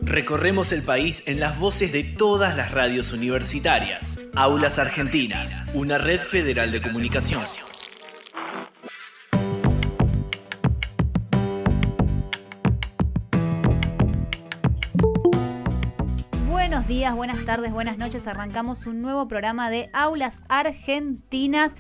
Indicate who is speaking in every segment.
Speaker 1: Recorremos el país en las voces de todas las radios universitarias. Aulas Argentinas, una red federal de comunicación.
Speaker 2: Buenos días, buenas tardes, buenas noches. Arrancamos un nuevo programa de Aulas Argentinas.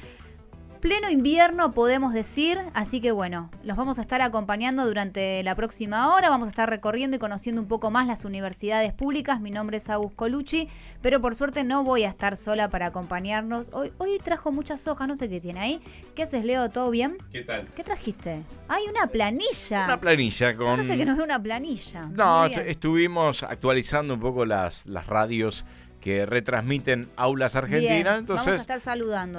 Speaker 2: Pleno invierno, podemos decir, así que bueno, los vamos a estar acompañando durante la próxima hora, vamos a estar recorriendo y conociendo un poco más las universidades públicas. Mi nombre es Agus Colucci, pero por suerte no voy a estar sola para acompañarnos. Hoy trajo muchas hojas, no sé qué tiene ahí. ¿Qué haces, Leo? ¿Todo bien?
Speaker 3: ¿Qué tal?
Speaker 2: ¿Qué trajiste? ¡Hay una planilla!
Speaker 3: Una planilla con...
Speaker 2: No sé que nos ve una planilla.
Speaker 3: No, estuvimos actualizando un poco las radios que retransmiten Aulas Argentinas.
Speaker 2: Bien,
Speaker 3: entonces
Speaker 2: vamos a estar saludando.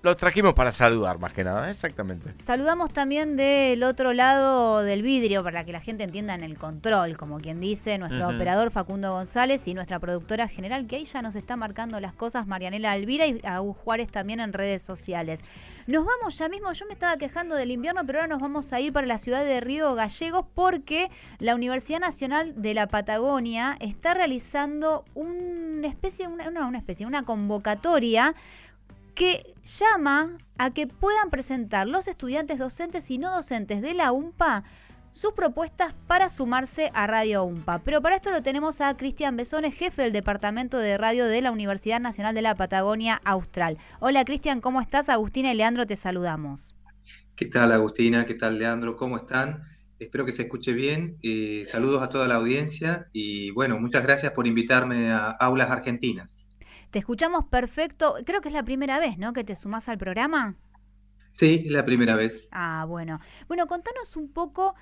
Speaker 3: Los trajimos para saludar más que nada, exactamente.
Speaker 2: Saludamos también del otro lado del vidrio, para que la gente entienda, en el control, como quien dice, nuestro operador Facundo González y nuestra productora general, que ahí ya nos está marcando las cosas, Marianela Alvira, y Agus Juárez también en redes sociales. Nos vamos ya mismo. Yo me estaba quejando del invierno, pero ahora nos vamos a ir para la ciudad de Río Gallegos, porque la Universidad Nacional de la Patagonia está realizando una convocatoria que llama a que puedan presentar los estudiantes docentes y no docentes de la UMPA sus propuestas para sumarse a Radio UMPA. Pero para esto lo tenemos a Cristian Besones, jefe del Departamento de Radio de la Universidad Nacional de la Patagonia Austral. Hola Cristian, ¿cómo estás? Agustina y Leandro te saludamos.
Speaker 4: ¿Qué tal, Agustina? ¿Qué tal, Leandro? ¿Cómo están? Espero que se escuche bien. Saludos a toda la audiencia y bueno, muchas gracias por invitarme a Aulas Argentinas.
Speaker 2: Te escuchamos perfecto. Creo que es la primera vez, ¿no?, que te sumás al programa.
Speaker 4: Sí, es la primera vez.
Speaker 2: Ah, bueno. Bueno, contanos un poco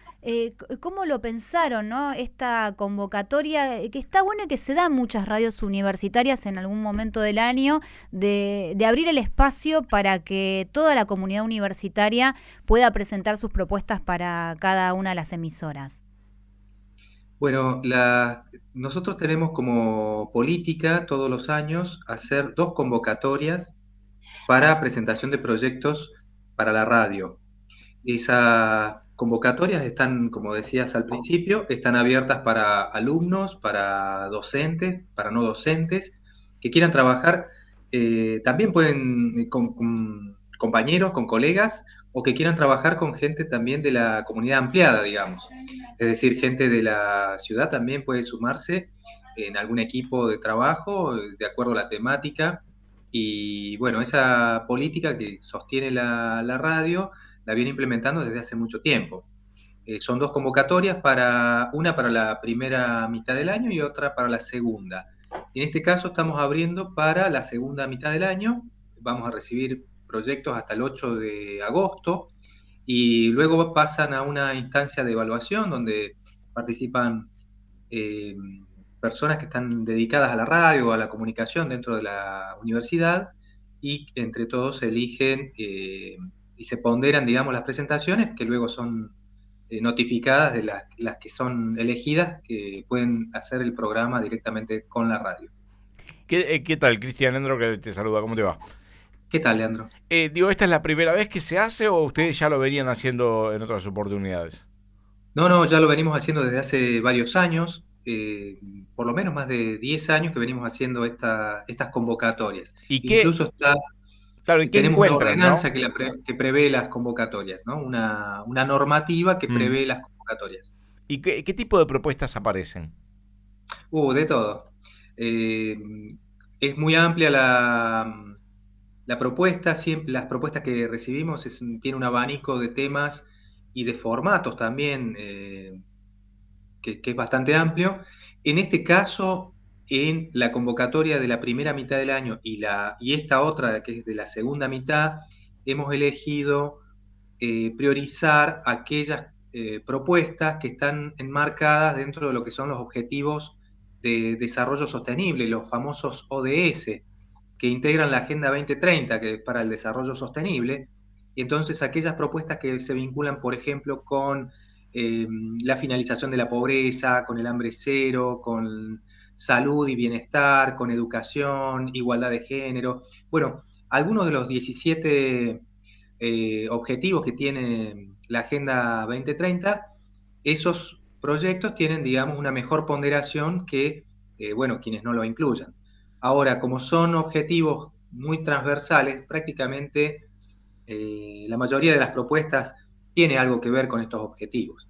Speaker 2: cómo lo pensaron, ¿no? Esta convocatoria, que está bueno y que se da en muchas radios universitarias en algún momento del año, de abrir el espacio para que toda la comunidad universitaria pueda presentar sus propuestas para cada una de las emisoras.
Speaker 4: Bueno, nosotros tenemos como política todos los años hacer 2 convocatorias para presentación de proyectos para la radio. Esas convocatorias están, como decías al principio, están abiertas para alumnos, para docentes, para no docentes, que quieran trabajar. También pueden con compañeros, con colegas, o que quieran trabajar con gente también de la comunidad ampliada, digamos. Es decir, gente de la ciudad también puede sumarse en algún equipo de trabajo, de acuerdo a la temática. Y bueno, esa política que sostiene la radio la viene implementando desde hace mucho tiempo. Son 2 convocatorias, una para la primera mitad del año y otra para la segunda. En este caso estamos abriendo para la segunda mitad del año. Vamos a recibir proyectos hasta el 8 de agosto y luego pasan a una instancia de evaluación donde participan personas que están dedicadas a la radio o a la comunicación dentro de la universidad, y entre todos se eligen y se ponderan, digamos, las presentaciones que luego son notificadas de las que son elegidas, que pueden hacer el programa directamente con la radio.
Speaker 3: ¿Qué tal, Cristian? Leandro, que te saluda, ¿cómo te va?
Speaker 4: ¿Qué tal, Leandro?
Speaker 3: ¿Esta es la primera vez que se hace o ustedes ya lo venían haciendo en otras oportunidades?
Speaker 4: No, ya lo venimos haciendo desde hace varios años. Por lo menos más de 10 años que venimos haciendo estas convocatorias.
Speaker 3: ¿Y
Speaker 4: Incluso tenemos una ordenanza,
Speaker 3: ¿no?,
Speaker 4: que prevé las convocatorias, ¿no? Una normativa que prevé las convocatorias.
Speaker 3: ¿Y qué tipo de propuestas aparecen?
Speaker 4: De todo. Es muy amplia la propuesta. Las propuestas que recibimos tiene un abanico de temas y de formatos también, que es bastante amplio. En este caso, en la convocatoria de la primera mitad del año y esta otra, que es de la segunda mitad, hemos elegido priorizar aquellas propuestas que están enmarcadas dentro de lo que son los objetivos de desarrollo sostenible, los famosos ODS, que integran la Agenda 2030, que es para el desarrollo sostenible. Y entonces aquellas propuestas que se vinculan, por ejemplo, con la finalización de la pobreza, con el hambre cero, con salud y bienestar, con educación, igualdad de género. Bueno, algunos de los 17 objetivos que tiene la Agenda 2030, esos proyectos tienen, digamos, una mejor ponderación que, bueno, quienes no lo incluyan. Ahora, como son objetivos muy transversales, prácticamente la mayoría de las propuestas tiene algo que ver con estos objetivos.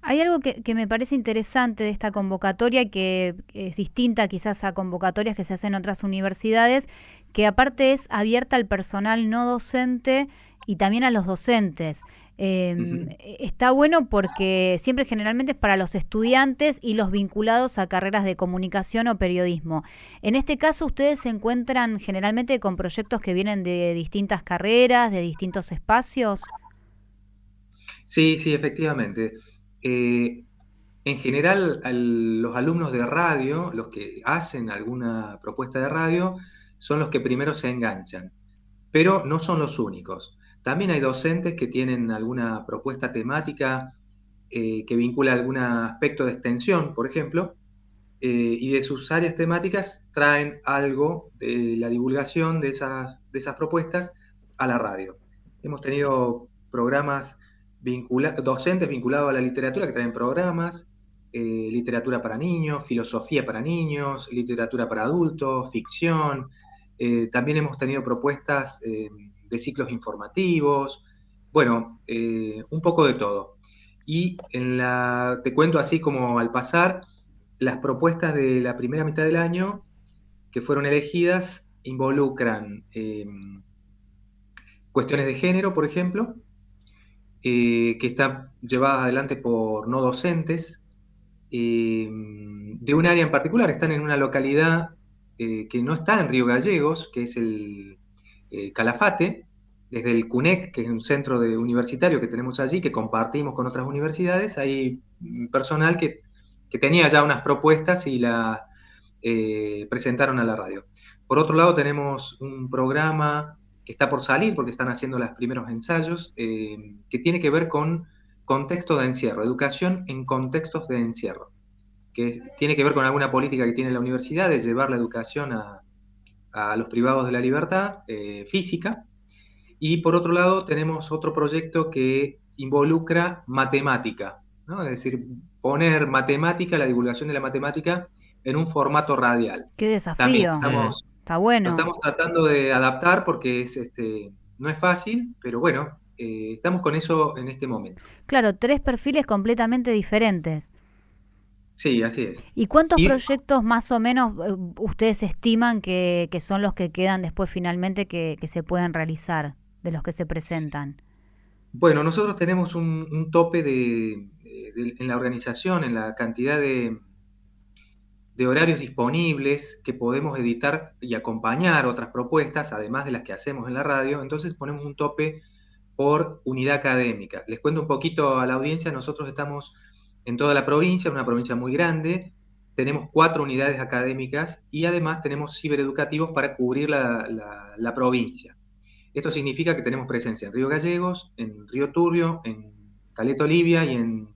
Speaker 2: Hay algo que me parece interesante de esta convocatoria, que es distinta quizás a convocatorias que se hacen en otras universidades, que aparte es abierta al personal no docente y también a los docentes. Está bueno porque siempre generalmente es para los estudiantes y los vinculados a carreras de comunicación o periodismo. En este caso, ustedes se encuentran generalmente con proyectos que vienen de distintas carreras, de distintos espacios.
Speaker 4: Sí, sí, efectivamente. Eh, en general, los alumnos de radio, los que hacen alguna propuesta de radio, son los que primero se enganchan, pero no son los únicos. También hay docentes que tienen alguna propuesta temática que vincula algún aspecto de extensión, por ejemplo, y de sus áreas temáticas traen algo de la divulgación de esas propuestas a la radio. Hemos tenido programas docentes vinculados a la literatura que traen programas, literatura para niños, filosofía para niños, literatura para adultos, ficción. También hemos tenido propuestas de ciclos informativos, bueno, un poco de todo. Y te cuento así como al pasar, las propuestas de la primera mitad del año que fueron elegidas involucran cuestiones de género, por ejemplo, que están llevadas adelante por no docentes, de un área en particular. Están en una localidad que no está en Río Gallegos, que es el Calafate, desde el CUNEC, que es un centro universitario que tenemos allí, que compartimos con otras universidades. Hay personal que tenía ya unas propuestas y las presentaron a la radio. Por otro lado, tenemos un programa que está por salir, porque están haciendo los primeros ensayos, que tiene que ver con contexto de encierro, educación en contextos de encierro, que tiene que ver con alguna política que tiene la universidad de llevar la educación a los privados de la libertad física. Y por otro lado, tenemos otro proyecto que involucra matemática, ¿no? Es decir, poner matemática, la divulgación de la matemática, en un formato radial.
Speaker 2: Qué
Speaker 4: También
Speaker 2: desafío. Está
Speaker 4: lo
Speaker 2: bueno.
Speaker 4: estamos tratando de adaptar porque no es fácil, pero bueno, estamos con eso en este momento.
Speaker 2: Claro, 3 perfiles completamente diferentes.
Speaker 4: Sí, así es.
Speaker 2: ¿Y cuántos
Speaker 4: Y
Speaker 2: proyectos más o menos ustedes estiman que son los que quedan después finalmente que se pueden realizar, de los que se presentan?
Speaker 4: bueno, nosotros tenemos un tope en la organización, en la cantidad de horarios disponibles que podemos editar y acompañar otras propuestas, además de las que hacemos en la radio. Entonces ponemos un tope por unidad académica. Les cuento un poquito a la audiencia. Nosotros estamos en toda la provincia, una provincia muy grande. Tenemos 4 unidades académicas y además tenemos cibereducativos para cubrir la provincia. Esto significa que tenemos presencia en Río Gallegos, en Río Turbio, en Caleta Olivia y en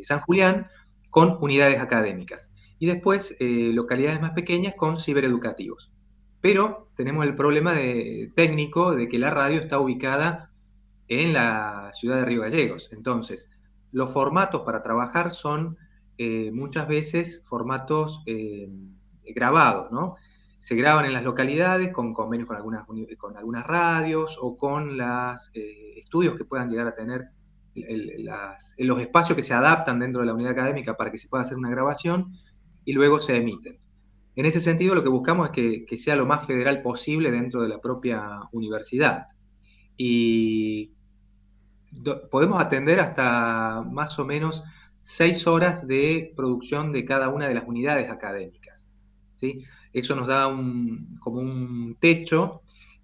Speaker 4: San Julián, con unidades académicas. Y después localidades más pequeñas con cibereducativos. Pero tenemos el problema técnico de que la radio está ubicada en la ciudad de Río Gallegos. Entonces, los formatos para trabajar son muchas veces formatos grabados, ¿no? Se graban en las localidades con convenios con algunas radios o con los estudios que puedan llegar a tener los espacios que se adaptan dentro de la unidad académica para que se pueda hacer una grabación y luego se emiten. En ese sentido, lo que buscamos es que sea lo más federal posible dentro de la propia universidad. Y podemos atender hasta más o menos 6 horas de producción de cada una de las unidades académicas, ¿sí? Eso nos da como un techo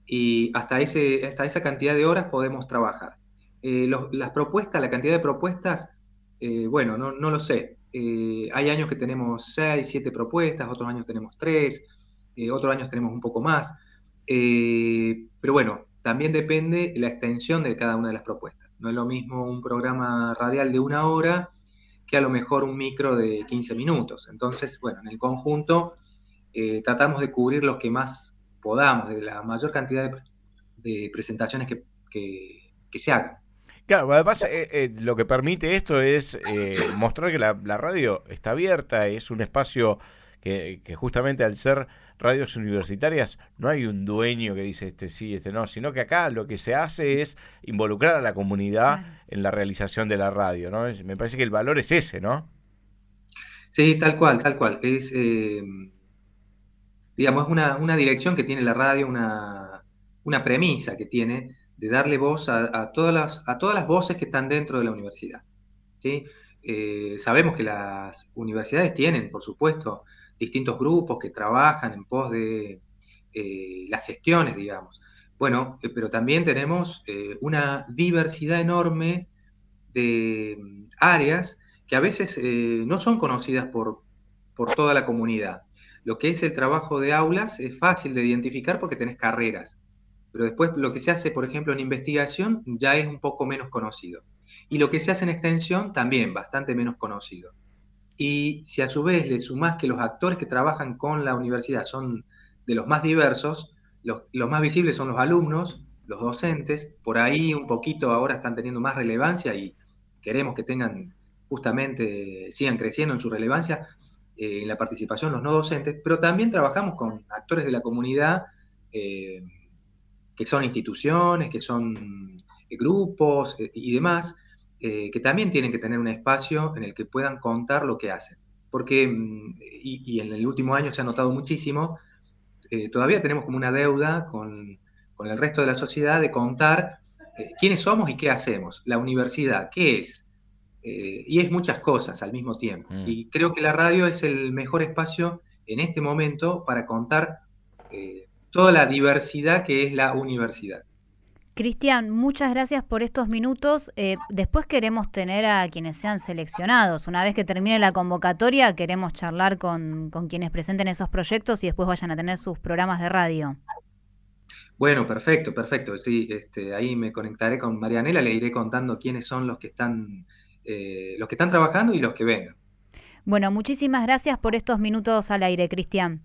Speaker 4: y hasta esa cantidad de horas podemos trabajar. Las propuestas, la cantidad de propuestas, bueno, no lo sé. Hay años que tenemos 6, 7 propuestas, otros años tenemos 3, otros años tenemos un poco más. Pero bueno, también depende la extensión de cada una de las propuestas. No es lo mismo un programa radial de 1 hora que a lo mejor un micro de 15 minutos. Entonces, bueno, en el conjunto tratamos de cubrir lo que más podamos, de la mayor cantidad de presentaciones que se hagan.
Speaker 3: Claro, además lo que permite esto es mostrar que la radio está abierta, es un espacio que justamente al ser radios universitarias no hay un dueño que dice este sí, este no, sino que acá lo que se hace es involucrar a la comunidad en la realización de la radio, ¿no? Me parece que el valor es ese, ¿no?
Speaker 4: Sí, tal cual, tal cual. Digamos, una dirección que tiene la radio, una premisa que tiene de darle voz a todas las voces que están dentro de la universidad, ¿sí? Sabemos que las universidades tienen, por supuesto, distintos grupos que trabajan en pos de las gestiones, digamos. Bueno, pero también tenemos una diversidad enorme de áreas que a veces no son conocidas por toda la comunidad. Lo que es el trabajo de aulas es fácil de identificar porque tenés carreras, pero después lo que se hace, por ejemplo, en investigación ya es un poco menos conocido. Y lo que se hace en extensión también, bastante menos conocido. Y si a su vez le sumás que los actores que trabajan con la universidad son de los más diversos, los más visibles son los alumnos, los docentes, por ahí un poquito ahora están teniendo más relevancia y queremos que tengan justamente, sigan creciendo en su relevancia en la participación los no docentes, pero también trabajamos con actores de la comunidad que son instituciones, que son grupos y demás, que también tienen que tener un espacio en el que puedan contar lo que hacen. Porque, y en el último año se ha notado muchísimo, todavía tenemos como una deuda con el resto de la sociedad de contar quiénes somos y qué hacemos. La universidad, ¿qué es? Y es muchas cosas al mismo tiempo. Y creo que la radio es el mejor espacio en este momento para contar toda la diversidad que es la universidad.
Speaker 2: Cristian, muchas gracias por estos minutos. Después queremos tener a quienes sean seleccionados. Una vez que termine la convocatoria, queremos charlar con quienes presenten esos proyectos y después vayan a tener sus programas de radio.
Speaker 4: Bueno, perfecto, perfecto. Sí, ahí me conectaré con Marianela, le iré contando quiénes son los que están trabajando y los que vengan.
Speaker 2: Bueno, muchísimas gracias por estos minutos al aire, Cristian.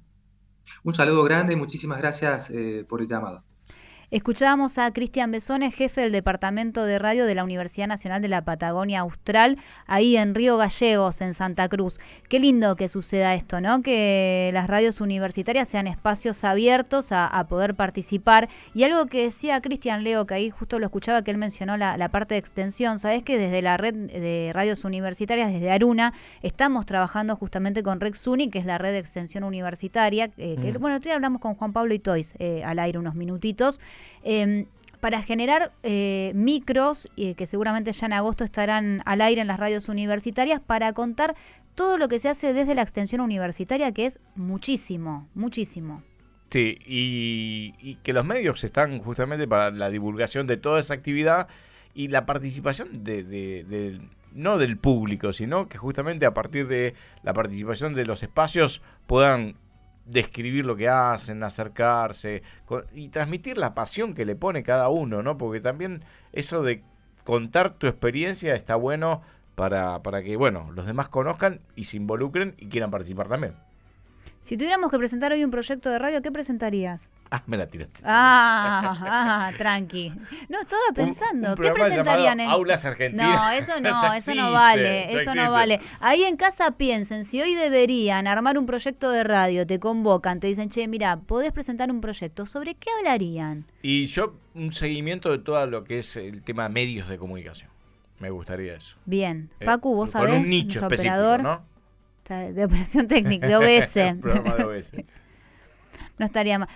Speaker 4: Un saludo grande y muchísimas gracias por el llamado.
Speaker 2: Escuchábamos a Cristian Besones, jefe del Departamento de Radio de la Universidad Nacional de la Patagonia Austral, ahí en Río Gallegos, en Santa Cruz. Qué lindo que suceda esto, ¿no? Que las radios universitarias sean espacios abiertos a poder participar. Y algo que decía Cristian, Leo, que ahí justo lo escuchaba, que él mencionó la parte de extensión. Sabés que desde la red de radios universitarias, desde Aruna, estamos trabajando justamente con RecSuni, que es la red de extensión universitaria. Bueno, otro día hablamos con Juan Pablo Itois al aire unos minutitos. Para generar micros que seguramente ya en agosto estarán al aire en las radios universitarias para contar todo lo que se hace desde la extensión universitaria, que es muchísimo, muchísimo.
Speaker 3: Sí, y que los medios están justamente para la divulgación de toda esa actividad y la participación no del público, sino que justamente a partir de la participación de los espacios puedan describir lo que hacen, acercarse y transmitir la pasión que le pone cada uno, ¿no? Porque también eso de contar tu experiencia está bueno para que, bueno, los demás conozcan y se involucren y quieran participar también.
Speaker 2: Si tuviéramos que presentar hoy un proyecto de radio, ¿qué presentarías?
Speaker 3: Me la tiraste.
Speaker 2: Tranqui. No, estaba pensando,
Speaker 3: un
Speaker 2: ¿qué presentarían?
Speaker 3: Aulas Argentinas.
Speaker 2: No, eso no vale. Ahí en casa piensen, si hoy deberían armar un proyecto de radio, te convocan, te dicen, che, mira, podés presentar un proyecto, ¿sobre qué hablarían?
Speaker 3: Y yo, un seguimiento de todo lo que es el tema de medios de comunicación. Me gustaría eso.
Speaker 2: Bien. Facu, vos sabés,
Speaker 3: con un nicho específico,
Speaker 2: operador,
Speaker 3: ¿no?
Speaker 2: De operación técnica, de OBS.
Speaker 3: Programa de OBS.
Speaker 2: Sí. No estaría mal.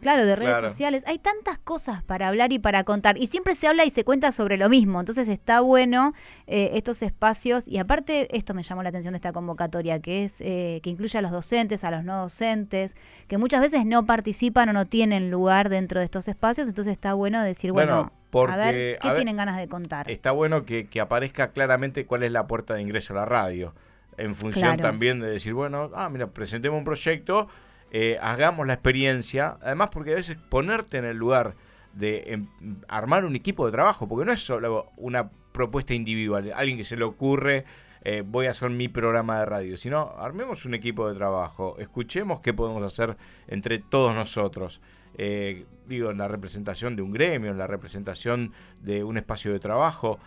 Speaker 2: Claro, de redes sociales. Hay tantas cosas para hablar y para contar. Y siempre se habla y se cuenta sobre lo mismo. Entonces está bueno estos espacios. Y aparte, esto me llamó la atención de esta convocatoria, que es que incluye a los docentes, a los no docentes, que muchas veces no participan o no tienen lugar dentro de estos espacios. Entonces está bueno decir, bueno a ver, ¿qué tienen ganas de contar?
Speaker 3: Está bueno que aparezca claramente cuál es la puerta de ingreso a la radio. En función también de decir, bueno, mira, presentemos un proyecto, hagamos la experiencia. Además, porque a veces ponerte en el lugar de armar un equipo de trabajo, porque no es solo una propuesta individual, alguien que se le ocurre voy a hacer mi programa de radio, sino armemos un equipo de trabajo, escuchemos qué podemos hacer entre todos nosotros. Digo, en la representación de un gremio, en la representación de un espacio de trabajo,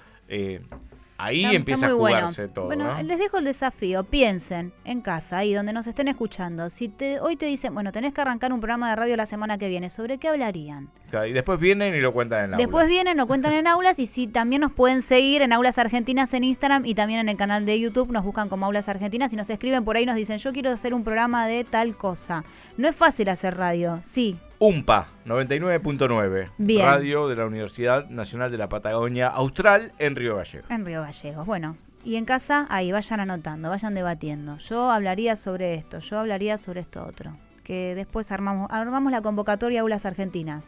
Speaker 3: ahí empieza a jugarse todo.
Speaker 2: Bueno,
Speaker 3: ¿no?
Speaker 2: Les dejo el desafío. Piensen en casa, ahí donde nos estén escuchando. Si hoy te dicen, bueno, tenés que arrancar un programa de radio la semana que viene, ¿sobre qué hablarían?
Speaker 3: Claro, y después vienen y lo cuentan en aulas.
Speaker 2: Después vienen, lo cuentan en aulas, y si también nos pueden seguir en Aulas Argentinas en Instagram y también en el canal de YouTube, nos buscan como Aulas Argentinas y nos escriben por ahí, nos dicen, yo quiero hacer un programa de tal cosa. No es fácil hacer radio, sí.
Speaker 3: UMPA 99.9,
Speaker 2: Bien.
Speaker 3: radio de la Universidad Nacional de la Patagonia Austral en Río Gallegos.
Speaker 2: En Río Gallegos, bueno. Y en casa, ahí, vayan anotando, vayan debatiendo. Yo hablaría sobre esto, yo hablaría sobre esto otro. Que después armamos la convocatoria Aulas Argentinas.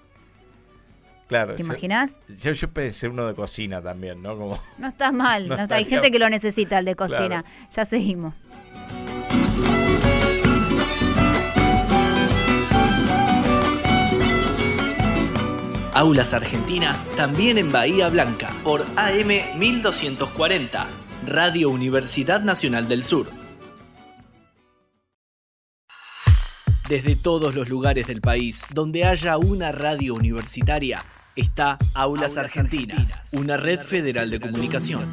Speaker 3: Claro.
Speaker 2: ¿Te imaginas?
Speaker 3: Yo pensé uno de cocina también, ¿no? Como...
Speaker 2: No está mal,
Speaker 3: No
Speaker 2: no
Speaker 3: está
Speaker 2: hay
Speaker 3: bien.
Speaker 2: gente que lo necesita, el de cocina.
Speaker 3: Claro.
Speaker 2: Ya seguimos.
Speaker 1: Aulas Argentinas también en Bahía Blanca por AM 1240, Radio Universidad Nacional del Sur. Desde todos los lugares del país donde haya una radio universitaria, está Aulas Argentinas, una red federal de comunicación.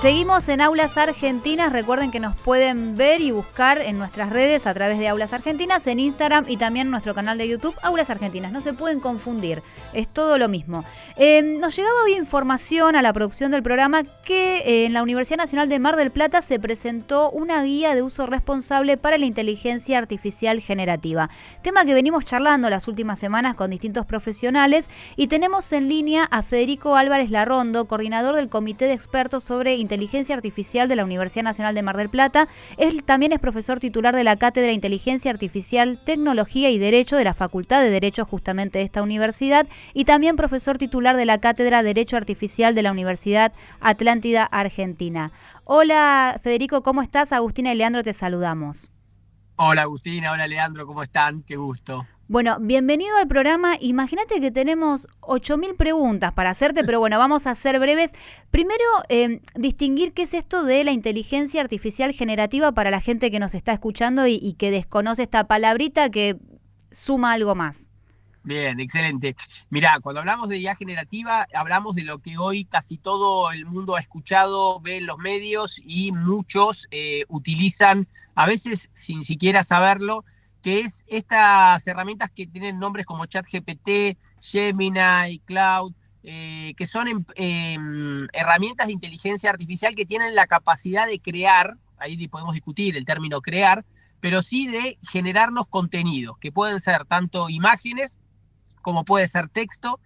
Speaker 2: Seguimos en Aulas Argentinas. Recuerden que nos pueden ver y buscar en nuestras redes a través de Aulas Argentinas, en Instagram y también en nuestro canal de YouTube, Aulas Argentinas. No se pueden confundir, es todo lo mismo. Nos llegaba hoy información a la producción del programa que en la Universidad Nacional de Mar del Plata se presentó una guía de uso responsable para la inteligencia artificial generativa. Tema que venimos charlando las últimas semanas con distintos profesionales, y tenemos en línea a Federico Álvarez Larrondo, coordinador del Comité de Expertos sobre Inteligencia Artificial de la Universidad Nacional de Mar del Plata. Él también es profesor titular de la Cátedra Inteligencia Artificial, Tecnología y Derecho de la Facultad de Derecho justamente de esta universidad, y también profesor titular de la Cátedra Derecho Artificial de la Universidad Atlántida Argentina. Hola Federico, ¿cómo estás? Agustina y Leandro te saludamos.
Speaker 5: Hola Agustina, hola Leandro, ¿cómo están? Qué gusto.
Speaker 2: Bueno, bienvenido al programa. Imagínate que tenemos 8.000 preguntas para hacerte, pero bueno, vamos a ser breves. Primero, distinguir qué es esto de la inteligencia artificial generativa para la gente que nos está escuchando y que desconoce esta palabrita que suma algo más.
Speaker 5: Bien, excelente. Mirá, cuando hablamos de IA generativa, hablamos de lo que hoy casi todo el mundo ha escuchado, ve en los medios y muchos utilizan, a veces sin siquiera saberlo, que es estas herramientas que tienen nombres como ChatGPT, Gemini, Cloud, que son herramientas de inteligencia artificial que tienen la capacidad de crear, ahí podemos discutir el término crear, pero sí de generarnos contenidos, que pueden ser tanto imágenes, como puede ser texto,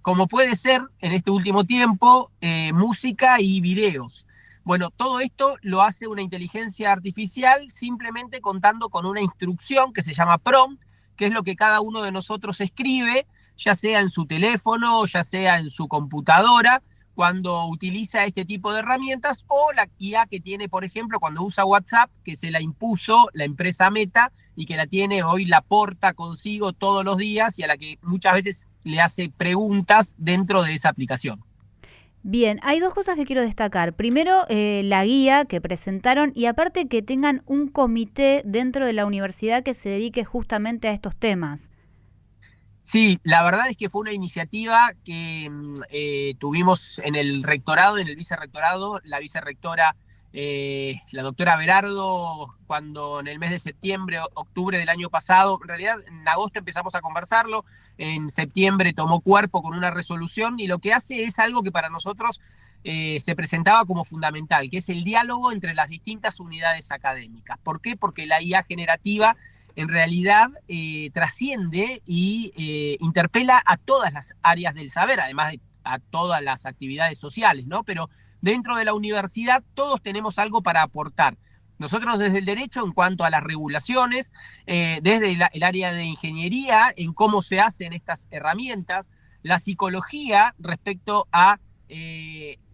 Speaker 5: como puede ser, en este último tiempo, música y videos. Bueno, todo esto lo hace una inteligencia artificial simplemente contando con una instrucción que se llama prompt, que es lo que cada uno de nosotros escribe, ya sea en su teléfono, ya sea en su computadora, cuando utiliza este tipo de herramientas, o la IA que tiene, por ejemplo, cuando usa WhatsApp, que se la impuso la empresa Meta y que la tiene hoy, la porta consigo todos los días y a la que muchas veces le hace preguntas dentro de esa aplicación.
Speaker 2: Bien, hay dos cosas que quiero destacar. Primero, la guía que presentaron, y aparte que tengan un comité dentro de la universidad que se dedique justamente a estos temas.
Speaker 5: Sí, la verdad es que fue una iniciativa que tuvimos en el rectorado, en el vicerrectorado, la vicerrectora, la doctora Berardo, cuando en el mes de septiembre, octubre del año pasado, en realidad en agosto empezamos a conversarlo, en septiembre tomó cuerpo con una resolución, y lo que hace es algo que para nosotros se presentaba como fundamental, que es el diálogo entre las distintas unidades académicas. ¿Por qué? Porque la IA generativa en realidad trasciende y interpela a todas las áreas del saber, además de a todas las actividades sociales, ¿no? Pero dentro de la universidad todos tenemos algo para aportar. Nosotros desde el derecho en cuanto a las regulaciones, desde el área de ingeniería, en cómo se hacen estas herramientas, la psicología respecto a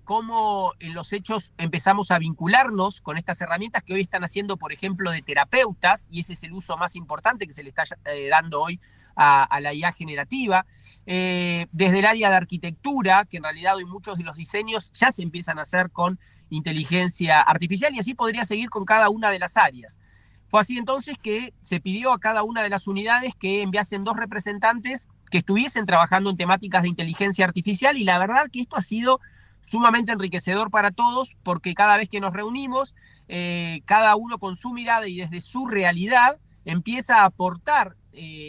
Speaker 5: cómo en los hechos empezamos a vincularnos con estas herramientas que hoy están haciendo, por ejemplo, de terapeutas, y ese es el uso más importante que se le está dando hoy a la IA generativa, desde el área de arquitectura, que en realidad hoy muchos de los diseños ya se empiezan a hacer con inteligencia artificial, y así podría seguir con cada una de las áreas. Fue así entonces que se pidió a cada una de las unidades que enviasen 2 representantes que estuviesen trabajando en temáticas de inteligencia artificial, y la verdad que esto ha sido sumamente enriquecedor para todos, porque cada vez que nos reunimos, cada uno con su mirada y desde su realidad empieza a aportar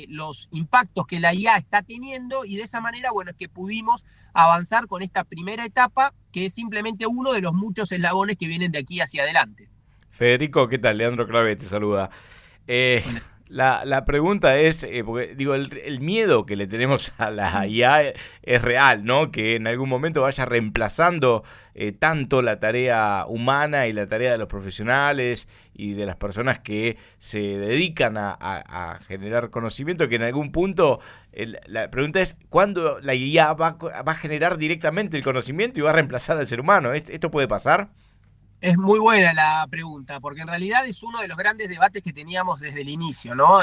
Speaker 5: los impactos que la IA está teniendo, y de esa manera, bueno, es que pudimos avanzar con esta primera etapa, que es simplemente uno de los muchos eslabones que vienen de aquí hacia adelante.
Speaker 3: Federico, ¿qué tal? Leandro Clave te saluda. La pregunta es, porque digo, el miedo que le tenemos a la IA es real, ¿no? Que en algún momento vaya reemplazando tanto la tarea humana y la tarea de los profesionales y de las personas que se dedican a generar conocimiento, que en algún punto la pregunta es, ¿cuándo la IA va a generar directamente el conocimiento y va a reemplazar al ser humano? ¿Esto puede pasar?
Speaker 5: Es muy buena la pregunta, porque en realidad es uno de los grandes debates que teníamos desde el inicio, ¿no?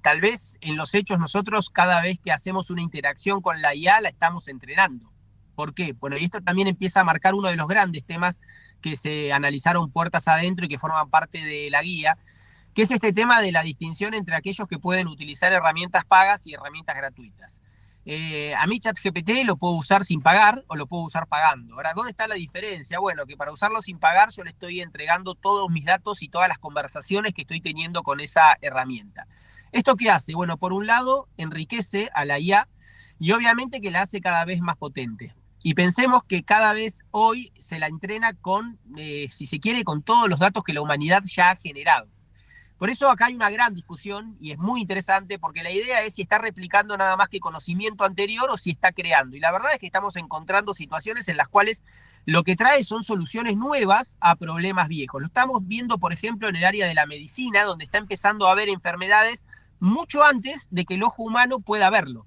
Speaker 5: Tal vez en los hechos nosotros cada vez que hacemos una interacción con la IA la estamos entrenando. ¿Por qué? Bueno, y esto también empieza a marcar uno de los grandes temas que se analizaron puertas adentro y que forman parte de la guía, que es este tema de la distinción entre aquellos que pueden utilizar herramientas pagas y herramientas gratuitas. A mí ChatGPT lo puedo usar sin pagar o lo puedo usar pagando. Ahora, ¿dónde está la diferencia? Bueno, que para usarlo sin pagar yo le estoy entregando todos mis datos y todas las conversaciones que estoy teniendo con esa herramienta. ¿Esto qué hace? Bueno, por un lado, enriquece a la IA y obviamente que la hace cada vez más potente. Y pensemos que cada vez hoy se la entrena con, si se quiere, con todos los datos que la humanidad ya ha generado. Por eso acá hay una gran discusión y es muy interesante, porque la idea es si está replicando nada más que conocimiento anterior o si está creando. Y la verdad es que estamos encontrando situaciones en las cuales lo que trae son soluciones nuevas a problemas viejos. Lo estamos viendo, por ejemplo, en el área de la medicina, donde está empezando a haber enfermedades mucho antes de que el ojo humano pueda verlo.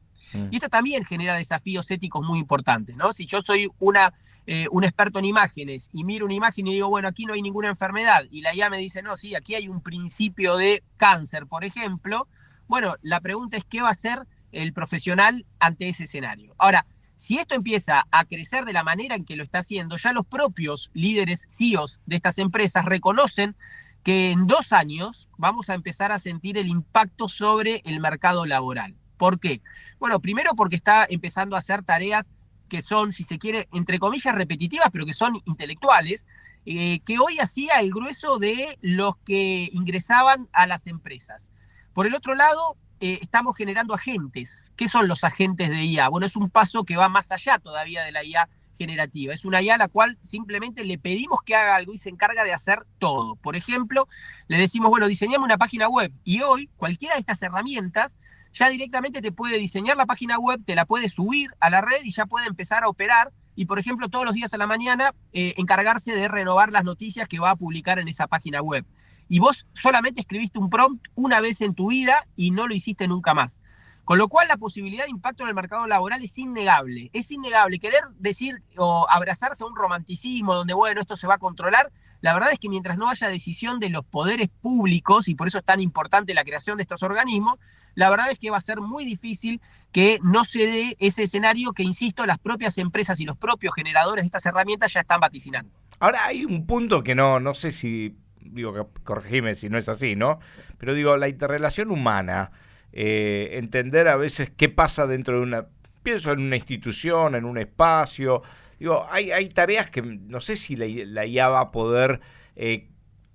Speaker 5: Y esto también genera desafíos éticos muy importantes, ¿no? Si yo soy un experto en imágenes y miro una imagen y digo, bueno, aquí no hay ninguna enfermedad, y la IA me dice, no, sí, aquí hay un principio de cáncer, por ejemplo, bueno, la pregunta es qué va a hacer el profesional ante ese escenario. Ahora, si esto empieza a crecer de la manera en que lo está haciendo, ya los propios líderes CEOs de estas empresas reconocen que en 2 años vamos a empezar a sentir el impacto sobre el mercado laboral. ¿Por qué? Bueno, primero porque está empezando a hacer tareas que son, si se quiere, entre comillas repetitivas, pero que son intelectuales, que hoy hacía el grueso de los que ingresaban a las empresas. Por el otro lado, estamos generando agentes. ¿Qué son los agentes de IA? Bueno, es un paso que va más allá todavía de la IA generativa. Es una IA a la cual simplemente le pedimos que haga algo y se encarga de hacer todo. Por ejemplo, le decimos, bueno, diseñame una página web. Y hoy, cualquiera de estas herramientas ya directamente te puede diseñar la página web, te la puede subir a la red y ya puede empezar a operar y, por ejemplo, todos los días a la mañana encargarse de renovar las noticias que va a publicar en esa página web. Y vos solamente escribiste un prompt una vez en tu vida y no lo hiciste nunca más. Con lo cual la posibilidad de impacto en el mercado laboral es innegable. Es innegable. Querer decir o abrazarse a un romanticismo donde, bueno, esto se va a controlar, la verdad es que mientras no haya decisión de los poderes públicos, y por eso es tan importante la creación de estos organismos, la verdad es que va a ser muy difícil que no se dé ese escenario que, insisto, las propias empresas y los propios generadores de estas herramientas ya están vaticinando.
Speaker 3: Ahora hay un punto que no sé si, digo, corregime si no es así, ¿no? Pero digo, la interrelación humana, entender a veces qué pasa dentro de una, pienso en una institución, en un espacio, digo, hay tareas que no sé si la IA va a poder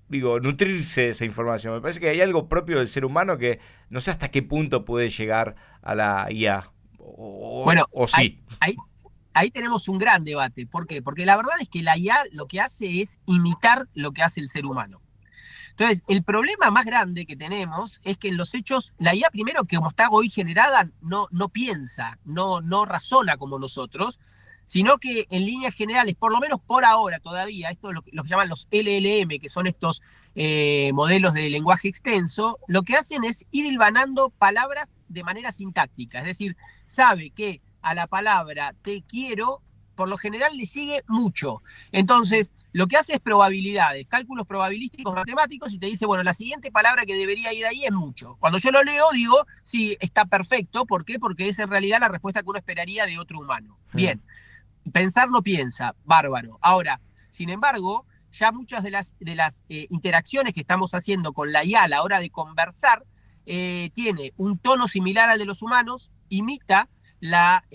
Speaker 3: nutrirse de esa información. Me parece que hay algo propio del ser humano que no sé hasta qué punto puede llegar a la IA. O sí.
Speaker 5: Ahí tenemos un gran debate. ¿Por qué? Porque la verdad es que la IA lo que hace es imitar lo que hace el ser humano. Entonces, el problema más grande que tenemos es que en los hechos, la IA primero, que como está hoy generada, no piensa, no razona como nosotros, sino que en líneas generales, por lo menos por ahora todavía, esto es lo que llaman los LLM, que son estos modelos de lenguaje extenso, lo que hacen es ir hilvanando palabras de manera sintáctica, es decir, sabe que a la palabra te quiero por lo general le sigue mucho. Entonces, lo que hace es probabilidades, cálculos probabilísticos matemáticos, y te dice, bueno, la siguiente palabra que debería ir ahí es mucho. Cuando yo lo leo, digo, sí, está perfecto. ¿Por qué? Porque es en realidad la respuesta que uno esperaría de otro humano. Bien, pensar no piensa, bárbaro. Ahora, sin embargo, ya muchas de las interacciones que estamos haciendo con la IA a la hora de conversar, tiene un tono similar al de los humanos, imita la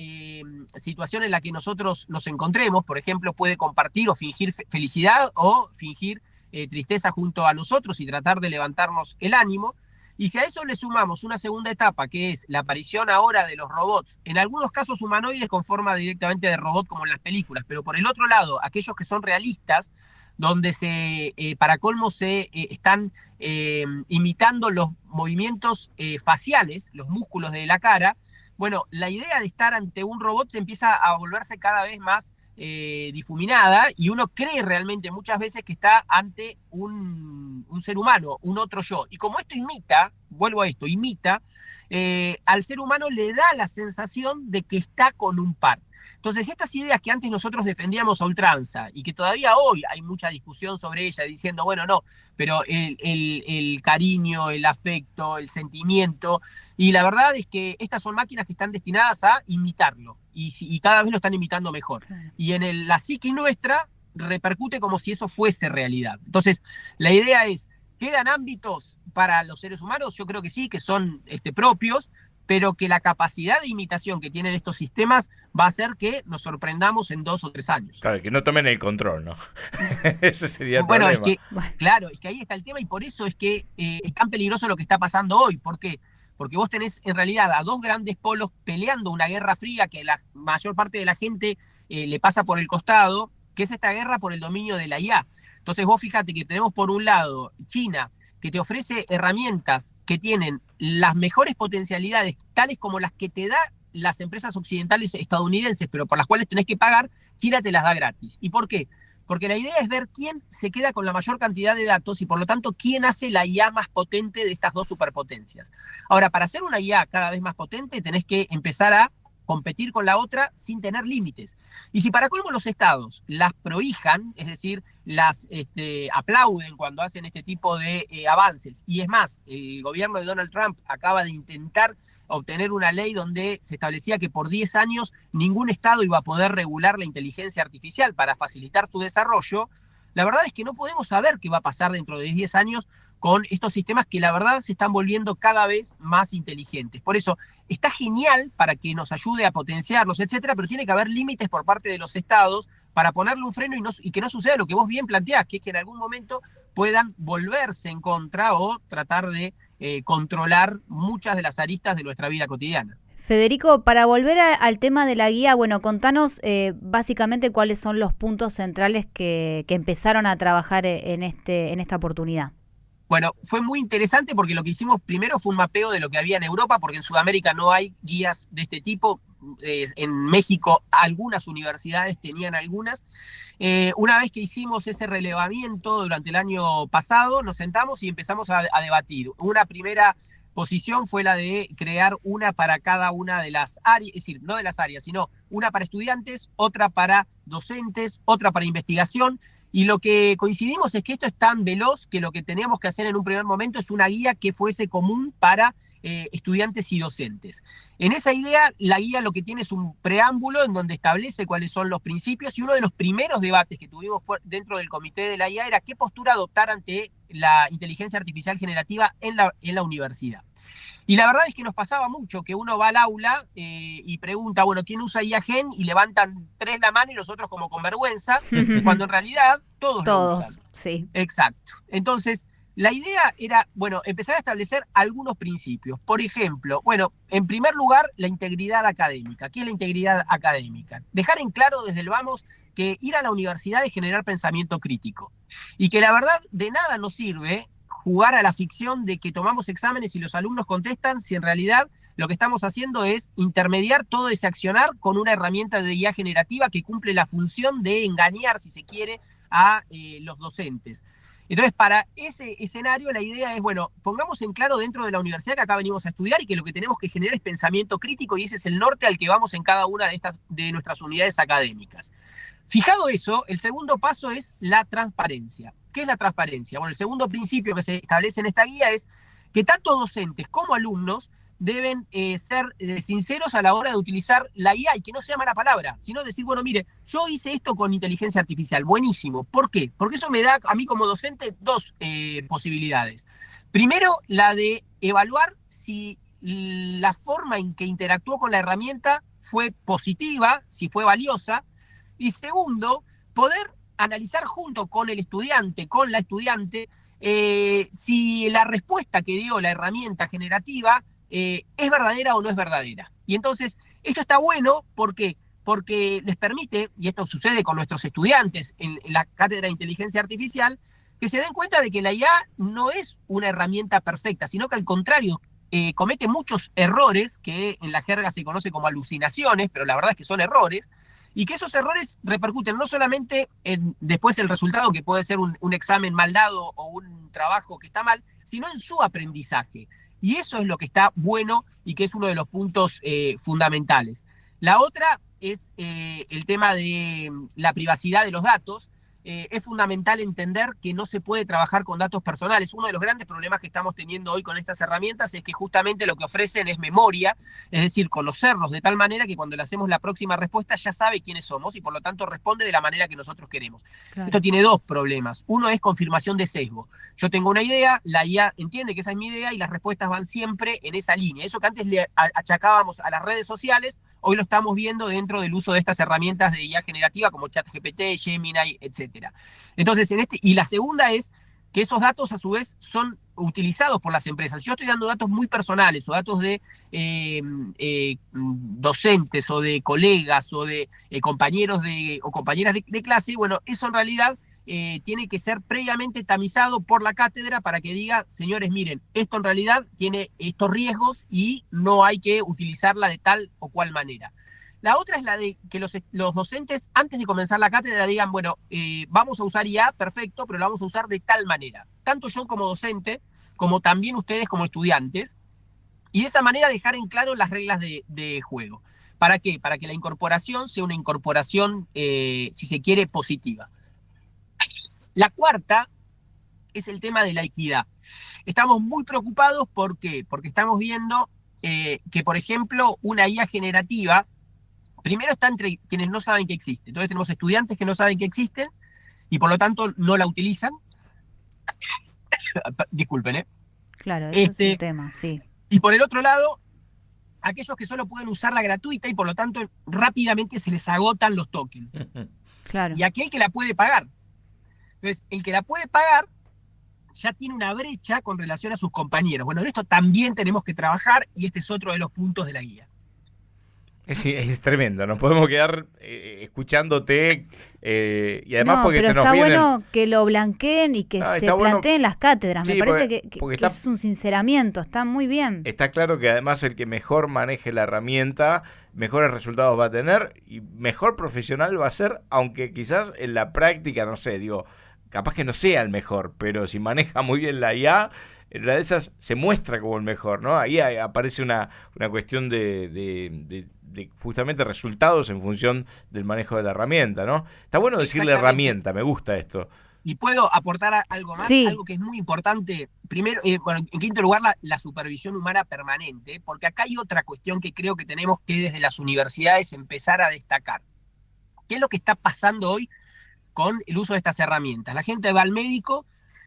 Speaker 5: situación en la que nosotros nos encontremos. Por ejemplo, puede compartir o fingir felicidad o fingir tristeza junto a nosotros y tratar de levantarnos el ánimo. Y si a eso le sumamos una segunda etapa, que es la aparición ahora de los robots, en algunos casos humanoides con forma directamente de robot como en las películas, pero por el otro lado, aquellos que son realistas, donde para colmo se están imitando los movimientos faciales, los músculos de la cara. Bueno, la idea de estar ante un robot se empieza a volverse cada vez más difuminada, y uno cree realmente muchas veces que está ante un ser humano, un otro yo. Y como esto imita, vuelvo a esto, imita, al ser humano le da la sensación de que está con un par. Entonces, estas ideas que antes nosotros defendíamos a ultranza y que todavía hoy hay mucha discusión sobre ellas, diciendo, bueno, no, pero el cariño, el afecto, el sentimiento, y la verdad es que estas son máquinas que están destinadas a imitarlo, y cada vez lo están imitando mejor. Y en la psique nuestra repercute como si eso fuese realidad. Entonces, la idea es, ¿quedan ámbitos para los seres humanos? Yo creo que sí, que son propios, pero que la capacidad de imitación que tienen estos sistemas va a hacer que nos sorprendamos en 2 o 3 años.
Speaker 3: Claro, que no tomen el control, ¿no? Ese sería el
Speaker 5: problema. Claro, es que ahí está el tema, y por eso es que es tan peligroso lo que está pasando hoy. ¿Por qué? Porque vos tenés en realidad a 2 grandes polos peleando una guerra fría que la mayor parte de la gente le pasa por el costado, que es esta guerra por el dominio de la IA. Entonces vos fíjate que tenemos por un lado China, que te ofrece herramientas que tienen las mejores potencialidades, tales como las que te da las empresas occidentales estadounidenses, pero por las cuales tenés que pagar. China te las da gratis. ¿Y por qué? Porque la idea es ver quién se queda con la mayor cantidad de datos y por lo tanto quién hace la IA más potente de estas 2 superpotencias. Ahora, para hacer una IA cada vez más potente tenés que empezar a competir con la otra sin tener límites. Y si para colmo los estados las prohijan, es decir, las aplauden cuando hacen este tipo de avances, y es más, el gobierno de Donald Trump acaba de intentar obtener una ley donde se establecía que por 10 años ningún estado iba a poder regular la inteligencia artificial para facilitar su desarrollo, la verdad es que no podemos saber qué va a pasar dentro de 10 años con estos sistemas que la verdad se están volviendo cada vez más inteligentes. Por eso está genial para que nos ayude a potenciarlos, etcétera, pero tiene que haber límites por parte de los estados para ponerle un freno y que no suceda lo que vos bien planteás, que es que en algún momento puedan volverse en contra o tratar de controlar muchas de las aristas de nuestra vida cotidiana.
Speaker 2: Federico, para volver al tema de la guía, bueno, contanos básicamente cuáles son los puntos centrales que empezaron a trabajar en esta oportunidad.
Speaker 5: Bueno, fue muy interesante porque lo que hicimos primero fue un mapeo de lo que había en Europa, porque en Sudamérica no hay guías de este tipo. En México algunas universidades tenían algunas. Una vez que hicimos ese relevamiento durante el año pasado, nos sentamos y empezamos a debatir. Una primera posición fue la de crear una para cada una de las áreas, es decir, no de las áreas, sino una para estudiantes, otra para docentes, otra para investigación. Y lo que coincidimos es que esto es tan veloz que lo que teníamos que hacer en un primer momento es una guía que fuese común para estudiantes y docentes. En esa idea, la guía lo que tiene es un preámbulo en donde establece cuáles son los principios, y uno de los primeros debates que tuvimos dentro del comité de la guía era qué postura adoptar ante la inteligencia artificial generativa en la universidad. Y la verdad es que nos pasaba mucho que uno va al aula y pregunta, bueno, ¿quién usa IA Gen? Y levantan 3 la mano y los otros como con vergüenza, cuando en realidad todos lo usan.
Speaker 2: Sí.
Speaker 5: Exacto. Entonces, la idea era, bueno, empezar a establecer algunos principios. Por ejemplo, bueno, en primer lugar, la integridad académica. ¿Qué es la integridad académica? Dejar en claro desde el vamos que ir a la universidad es generar pensamiento crítico. Y que la verdad de nada nos sirve jugar a la ficción de que tomamos exámenes y los alumnos contestan, si en realidad lo que estamos haciendo es intermediar todo ese accionar con una herramienta de IA generativa que cumple la función de engañar, si se quiere, a los docentes. Entonces, para ese escenario, la idea es, bueno, pongamos en claro dentro de la universidad que acá venimos a estudiar y que lo que tenemos que generar es pensamiento crítico y ese es el norte al que vamos en cada una de nuestras unidades académicas. Fijado eso, el segundo paso es la transparencia. ¿Qué es la transparencia? Bueno, el segundo principio que se establece en esta guía es que tanto docentes como alumnos deben ser sinceros a la hora de utilizar la IA y que no sea mala palabra, sino decir, bueno, mire, yo hice esto con inteligencia artificial, buenísimo. ¿Por qué? Porque eso me da a mí como docente dos posibilidades. Primero, la de evaluar si la forma en que interactuó con la herramienta fue positiva, si fue valiosa. Y segundo, poder analizar junto con el estudiante, con la estudiante, si la respuesta que dio la herramienta generativa es verdadera o no es verdadera. Y entonces, esto está bueno, ¿por qué? Porque les permite, y esto sucede con nuestros estudiantes en la cátedra de inteligencia artificial, que se den cuenta de que la IA no es una herramienta perfecta, sino que al contrario, comete muchos errores, que en la jerga se conoce como alucinaciones, pero la verdad es que son errores, y que esos errores repercuten no solamente en después el resultado, que puede ser un examen mal dado o un trabajo que está mal, sino en su aprendizaje. Y eso es lo que está bueno y que es uno de los puntos fundamentales. La otra es el tema de la privacidad de los datos. Es fundamental entender que no se puede trabajar con datos personales. Uno de los grandes problemas que estamos teniendo hoy con estas herramientas es que justamente lo que ofrecen es memoria, es decir, conocernos de tal manera que cuando le hacemos la próxima respuesta ya sabe quiénes somos y por lo tanto responde de la manera que nosotros queremos. Claro. Esto tiene dos problemas. Uno es confirmación de sesgo. Yo tengo una idea, la IA entiende que esa es mi idea y las respuestas van siempre en esa línea. Eso que antes le achacábamos a las redes sociales, hoy lo estamos viendo dentro del uso de estas herramientas de IA generativa como ChatGPT, Gemini, etc. Entonces, y la segunda es que esos datos a su vez son utilizados por las empresas. Yo estoy dando datos muy personales o datos de docentes o de colegas o de compañeros o compañeras de clase, y bueno, eso en realidad tiene que ser previamente tamizado por la cátedra para que diga, señores, miren, esto en realidad tiene estos riesgos y no hay que utilizarla de tal o cual manera. La otra es la de que los docentes, antes de comenzar la cátedra, digan, bueno, vamos a usar IA, perfecto, pero la vamos a usar de tal manera. Tanto yo como docente, como también ustedes como estudiantes, y de esa manera dejar en claro las reglas de juego. ¿Para qué? Para que la incorporación sea una incorporación, si se quiere, positiva. La cuarta es el tema de la equidad. Estamos muy preocupados, ¿por qué? Porque estamos viendo que, por ejemplo, una IA generativa, primero está entre quienes no saben que existe. Entonces tenemos estudiantes que no saben que existen y por lo tanto no la utilizan. Disculpen, ¿eh?
Speaker 2: Claro, ese es el tema, sí.
Speaker 5: Y por el otro lado, aquellos que solo pueden usarla gratuita y por lo tanto rápidamente se les agotan los tokens.
Speaker 2: Claro.
Speaker 5: Y aquel que la puede pagar. Entonces, el que la puede pagar ya tiene una brecha con relación a sus compañeros. Bueno, en esto también tenemos que trabajar y este es otro de los puntos de la guía.
Speaker 3: Es tremendo, nos podemos quedar escuchándote y además porque
Speaker 2: pero
Speaker 3: se nos
Speaker 2: está
Speaker 3: vienen...
Speaker 2: bueno que lo blanqueen y que se planteen las cátedras.
Speaker 3: Sí,
Speaker 2: me parece que es un sinceramiento, está muy bien.
Speaker 3: Está claro que además el que mejor maneje la herramienta, mejores resultados va a tener y mejor profesional va a ser, aunque quizás en la práctica, no sé, digo, capaz que no sea el mejor, pero si maneja muy bien la IA, en la de esas se muestra como el mejor, ¿no? Ahí aparece una cuestión de justamente resultados en función del manejo de la herramienta, ¿no? Está bueno decirle herramienta, me gusta esto.
Speaker 5: Y puedo aportar algo más,
Speaker 2: sí.
Speaker 5: Algo que es muy importante. Primero, bueno, en quinto lugar, la supervisión humana permanente, porque acá hay otra cuestión que creo que tenemos que desde las universidades empezar a destacar. ¿Qué es lo que está pasando hoy con el uso de estas herramientas? La gente va al médico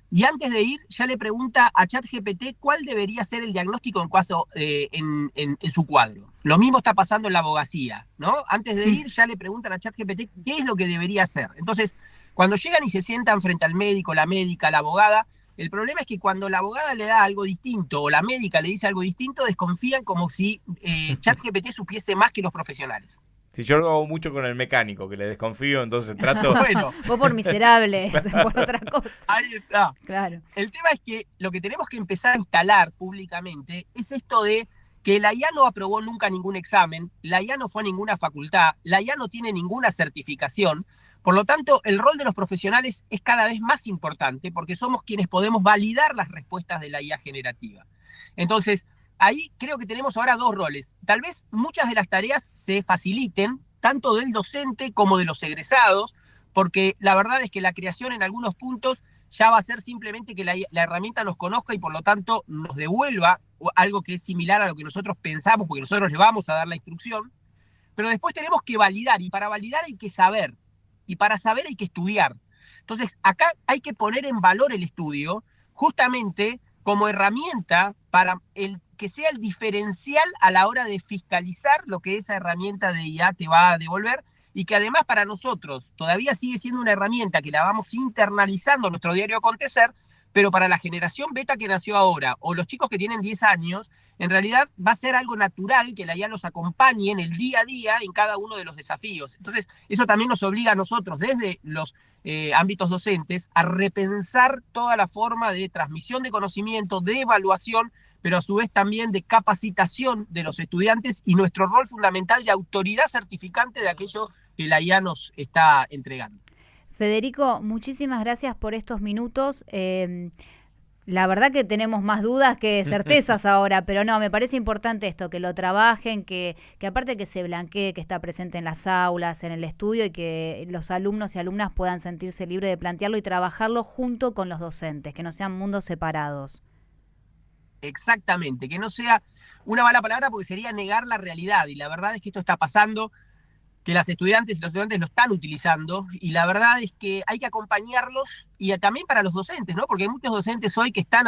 Speaker 5: y antes de ir ya le pregunta a ChatGPT cuál debería ser el diagnóstico en su cuadro. Lo mismo está pasando en la abogacía, ¿no? Antes de ir ya le preguntan a ChatGPT qué es lo que debería hacer. Entonces, cuando llegan y se sientan frente al médico, la médica, la abogada, el problema es que cuando la abogada le da algo distinto o la médica le dice algo distinto, desconfían como si ChatGPT supiese más que los profesionales.
Speaker 3: Si yo lo hago mucho con el mecánico, que le desconfío, entonces trato...
Speaker 2: Bueno, vos por miserable, por otra cosa.
Speaker 5: Ahí está.
Speaker 2: Claro.
Speaker 5: El tema es que lo que tenemos que empezar a instalar públicamente es esto de que la IA no aprobó nunca ningún examen, la IA no fue a ninguna facultad, la IA no tiene ninguna certificación, Por lo tanto, el rol de los profesionales es cada vez más importante porque somos quienes podemos validar las respuestas de la IA generativa. Entonces, ahí creo que tenemos ahora dos roles. Tal vez muchas de las tareas se faciliten, tanto del docente como de los egresados, porque la verdad es que la creación en algunos puntos ya va a ser simplemente que la herramienta nos conozca y por lo tanto nos devuelva algo que es similar a lo que nosotros pensamos, porque nosotros le vamos a dar la instrucción, pero después tenemos que validar, y para validar hay que saber, y para saber hay que estudiar. Entonces, acá hay que poner en valor el estudio, justamente como herramienta para que sea el diferencial a la hora de fiscalizar lo que esa herramienta de IA te va a devolver, y que además para nosotros todavía sigue siendo una herramienta que la vamos internalizando en nuestro diario acontecer, pero para la generación beta que nació ahora, o los chicos que tienen 10 años, en realidad va a ser algo natural que la IA los acompañe en el día a día en cada uno de los desafíos. Entonces, eso también nos obliga a nosotros, desde los ámbitos docentes, a repensar toda la forma de transmisión de conocimiento, de evaluación, pero a su vez también de capacitación de los estudiantes y nuestro rol fundamental de autoridad certificante de aquello que la IA nos está entregando.
Speaker 2: Federico, muchísimas gracias por estos minutos. La verdad que tenemos más dudas que certezas ahora, pero no, me parece importante esto, que lo trabajen, que aparte que se blanquee, que está presente en las aulas, en el estudio, y que los alumnos y alumnas puedan sentirse libres de plantearlo y trabajarlo junto con los docentes, que no sean mundos separados.
Speaker 5: Exactamente, que no sea una mala palabra porque sería negar la realidad, y la verdad es que esto está pasando, que las estudiantes y los estudiantes lo están utilizando, y la verdad es que hay que acompañarlos, y también para los docentes, ¿no? Porque hay muchos docentes hoy que están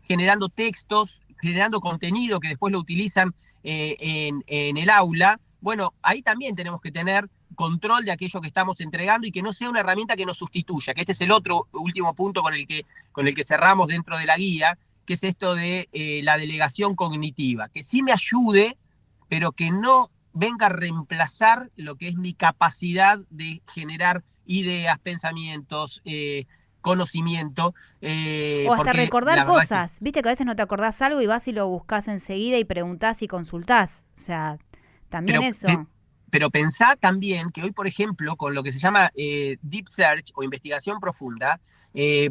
Speaker 5: generando textos, generando contenido que después lo utilizan en el aula. Bueno, ahí también tenemos que tener control de aquello que estamos entregando y que no sea una herramienta que nos sustituya, que este es el otro último punto con el que cerramos dentro de la guía, que es esto de la delegación cognitiva, que sí me ayude, pero que no venga a reemplazar lo que es mi capacidad de generar ideas, pensamientos, conocimiento.
Speaker 2: O hasta recordar cosas. Viste que a veces no te acordás algo y vas y lo buscás enseguida y preguntás y consultás. O sea, también eso.
Speaker 5: Pero pensá también que hoy, por ejemplo, con lo que se llama Deep Search o investigación profunda,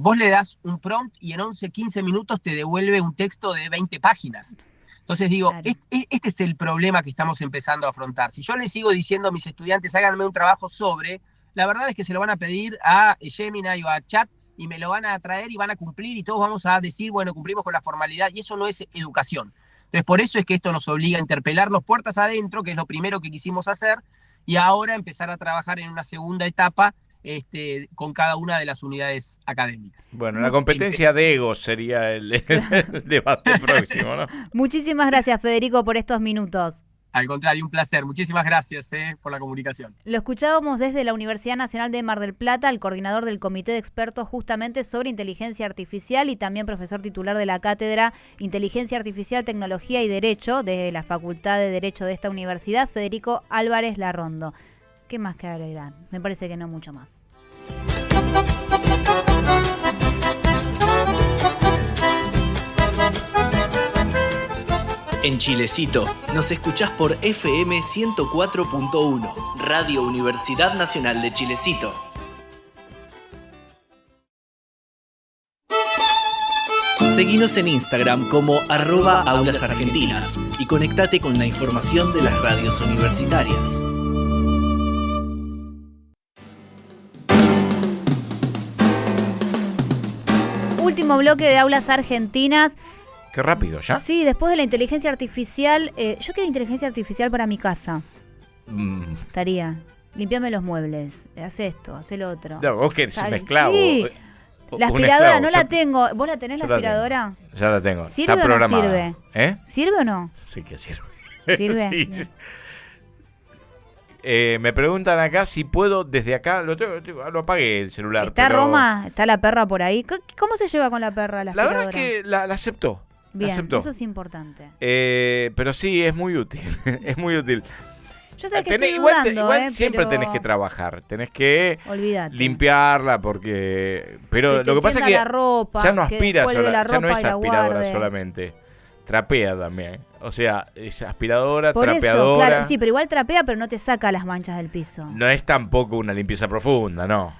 Speaker 5: vos le das un prompt y en 11, 15 minutos te devuelve un texto de 20 páginas. Entonces digo, claro, este es el problema que estamos empezando a afrontar. Si yo les sigo diciendo a mis estudiantes, háganme un trabajo sobre, la verdad es que se lo van a pedir a Gemini o a Chat y me lo van a traer y van a cumplir y todos vamos a decir, bueno, cumplimos con la formalidad, y eso no es educación. Entonces, por eso es que esto nos obliga a interpelarnos puertas adentro, que es lo primero que quisimos hacer, y ahora empezar a trabajar en una segunda etapa con cada una de las unidades académicas.
Speaker 3: Bueno, la competencia de egos sería el debate próximo, ¿no?
Speaker 2: Muchísimas gracias, Federico, por estos minutos.
Speaker 5: Al contrario, un placer. Muchísimas gracias por la comunicación.
Speaker 2: Lo escuchábamos desde la Universidad Nacional de Mar del Plata, el coordinador del Comité de Expertos justamente sobre inteligencia artificial y también profesor titular de la cátedra Inteligencia Artificial, Tecnología y Derecho de la Facultad de Derecho de esta universidad, Federico Álvarez Larrondo. ¿Qué más que agregar? Me parece que no mucho más.
Speaker 1: En Chilecito nos escuchás por FM 104.1, Radio Universidad Nacional de Chilecito. Seguinos en Instagram como @aulasargentinas y conectate con la información de las radios universitarias.
Speaker 2: Último bloque de Aulas Argentinas.
Speaker 3: Qué rápido, ¿ya?
Speaker 2: Sí, después de la inteligencia artificial, yo quiero inteligencia artificial para mi casa. Estaría, limpiame los muebles, haz esto, haz lo otro.
Speaker 3: No, vos querés un esclavo.
Speaker 2: Sí. La aspiradora no la tengo. ¿Vos la tenés la aspiradora?
Speaker 3: Ya la tengo.
Speaker 2: ¿Sirve
Speaker 3: Está
Speaker 2: o no
Speaker 3: programada.
Speaker 2: sirve? ¿Sirve o no?
Speaker 3: Sí que sirve.
Speaker 2: ¿Sirve?
Speaker 3: Sí. Me preguntan acá si puedo desde acá, lo apagué el celular.
Speaker 2: ¿Está Roma? ¿Está la perra por ahí? ¿Cómo se lleva con la perra la aspiradora?
Speaker 3: La verdad es que la aceptó.
Speaker 2: Bien,
Speaker 3: aceptó.
Speaker 2: Eso es importante.
Speaker 3: Pero sí, es muy útil. Es muy útil.
Speaker 2: Yo sé que estoy dudando,
Speaker 3: igual siempre
Speaker 2: pero
Speaker 3: tenés que trabajar. Tenés que
Speaker 2: olvídate.
Speaker 3: Limpiarla porque... Pero lo que pasa es que
Speaker 2: la ropa,
Speaker 3: ya no aspira,
Speaker 2: ya
Speaker 3: ya no es aspiradora solamente. trapea también. O sea, es aspiradora,
Speaker 2: Por
Speaker 3: trapeadora.
Speaker 2: eso, claro, sí, pero igual trapea, pero no te saca las manchas del piso.
Speaker 3: No es tampoco una limpieza profunda, no.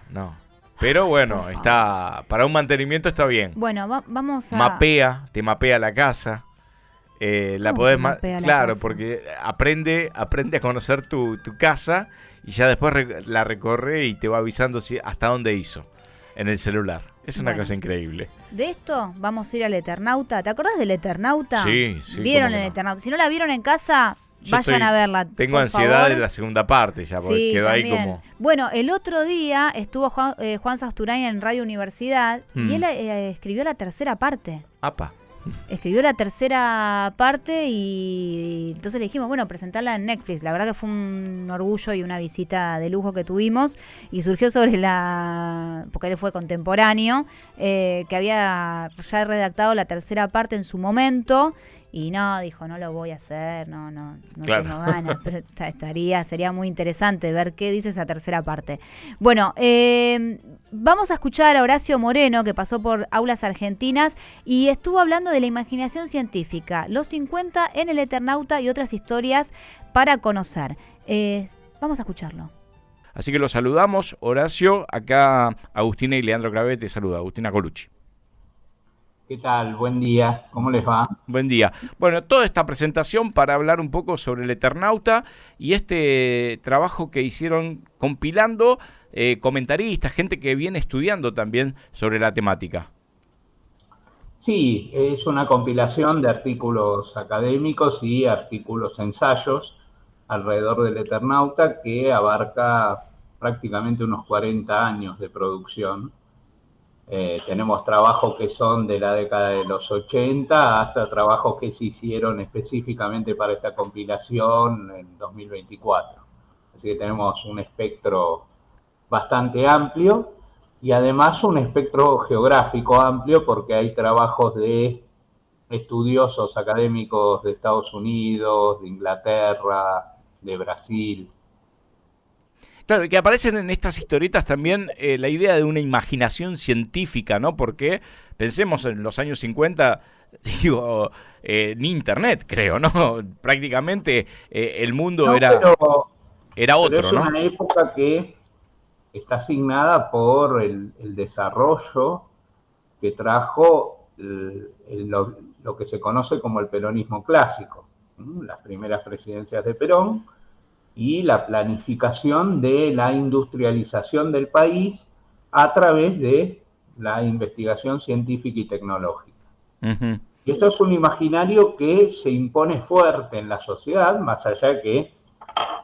Speaker 3: Pero bueno, está para un mantenimiento está bien.
Speaker 2: Bueno, vamos a...
Speaker 3: Te mapea la casa. La
Speaker 2: ¿Cómo
Speaker 3: podés
Speaker 2: que mapea la
Speaker 3: claro,
Speaker 2: casa?
Speaker 3: porque aprende a conocer tu casa y ya después la recorre y te va avisando hasta dónde hizo en el celular. Es una cosa increíble.
Speaker 2: De esto vamos a ir al Eternauta. ¿Te acordás del Eternauta?
Speaker 3: Sí.
Speaker 2: ¿Vieron
Speaker 3: cómo
Speaker 2: el
Speaker 3: que no.
Speaker 2: Eternauta? Si no la vieron en casa,
Speaker 3: Yo
Speaker 2: vayan a verla.
Speaker 3: Tengo
Speaker 2: por
Speaker 3: ansiedad
Speaker 2: favor.
Speaker 3: de la segunda parte ya, porque
Speaker 2: Sí,
Speaker 3: quedó ahí
Speaker 2: también.
Speaker 3: como...
Speaker 2: Bueno, el otro día estuvo Juan Sasturain en Radio Universidad y él escribió la tercera parte.
Speaker 3: ¡Apa!
Speaker 2: Escribió la tercera parte y entonces le dijimos, bueno, presentarla en Netflix. La verdad que fue un orgullo y una visita de lujo que tuvimos y surgió sobre porque él fue contemporáneo, que había ya redactado la tercera parte en su momento y dijo, no lo voy a hacer, no
Speaker 3: Claro.
Speaker 2: tengo ganas, pero sería muy interesante ver qué dice esa tercera parte. Bueno, vamos a escuchar a Horacio Moreno, que pasó por Aulas Argentinas y estuvo hablando de la imaginación científica, los 50 en el Eternauta y otras historias para conocer. Vamos a escucharlo.
Speaker 3: Así que los saludamos, Horacio. Acá Agustina y Leandro Clavé te saluda. Agustina Colucci.
Speaker 6: ¿Qué tal? Buen día. ¿Cómo les va?
Speaker 3: Buen día. Bueno, toda esta presentación para hablar un poco sobre el Eternauta y este trabajo que hicieron compilando comentaristas, gente que viene estudiando también sobre la temática.
Speaker 6: Sí, es una compilación de artículos académicos y artículos ensayos alrededor del Eternauta que abarca prácticamente unos 40 años de producción. Tenemos trabajos que son de la década de los 80 hasta trabajos que se hicieron específicamente para esta compilación en 2024. Así que tenemos un espectro bastante amplio y además un espectro geográfico amplio porque hay trabajos de estudiosos académicos de Estados Unidos, de Inglaterra, de Brasil.
Speaker 3: Claro, que aparecen en estas historietas también la idea de una imaginación científica, ¿no? Porque pensemos en los años 50, ni internet, creo, ¿no? Prácticamente el mundo era otro,
Speaker 6: pero es
Speaker 3: ¿no?
Speaker 6: una época que está asignada por el desarrollo que trajo lo que se conoce como el peronismo clásico, las primeras presidencias de Perón, y la planificación de la industrialización del país a través de la investigación científica y tecnológica.
Speaker 3: Uh-huh.
Speaker 6: Y esto es un imaginario que se impone fuerte en la sociedad, más allá de que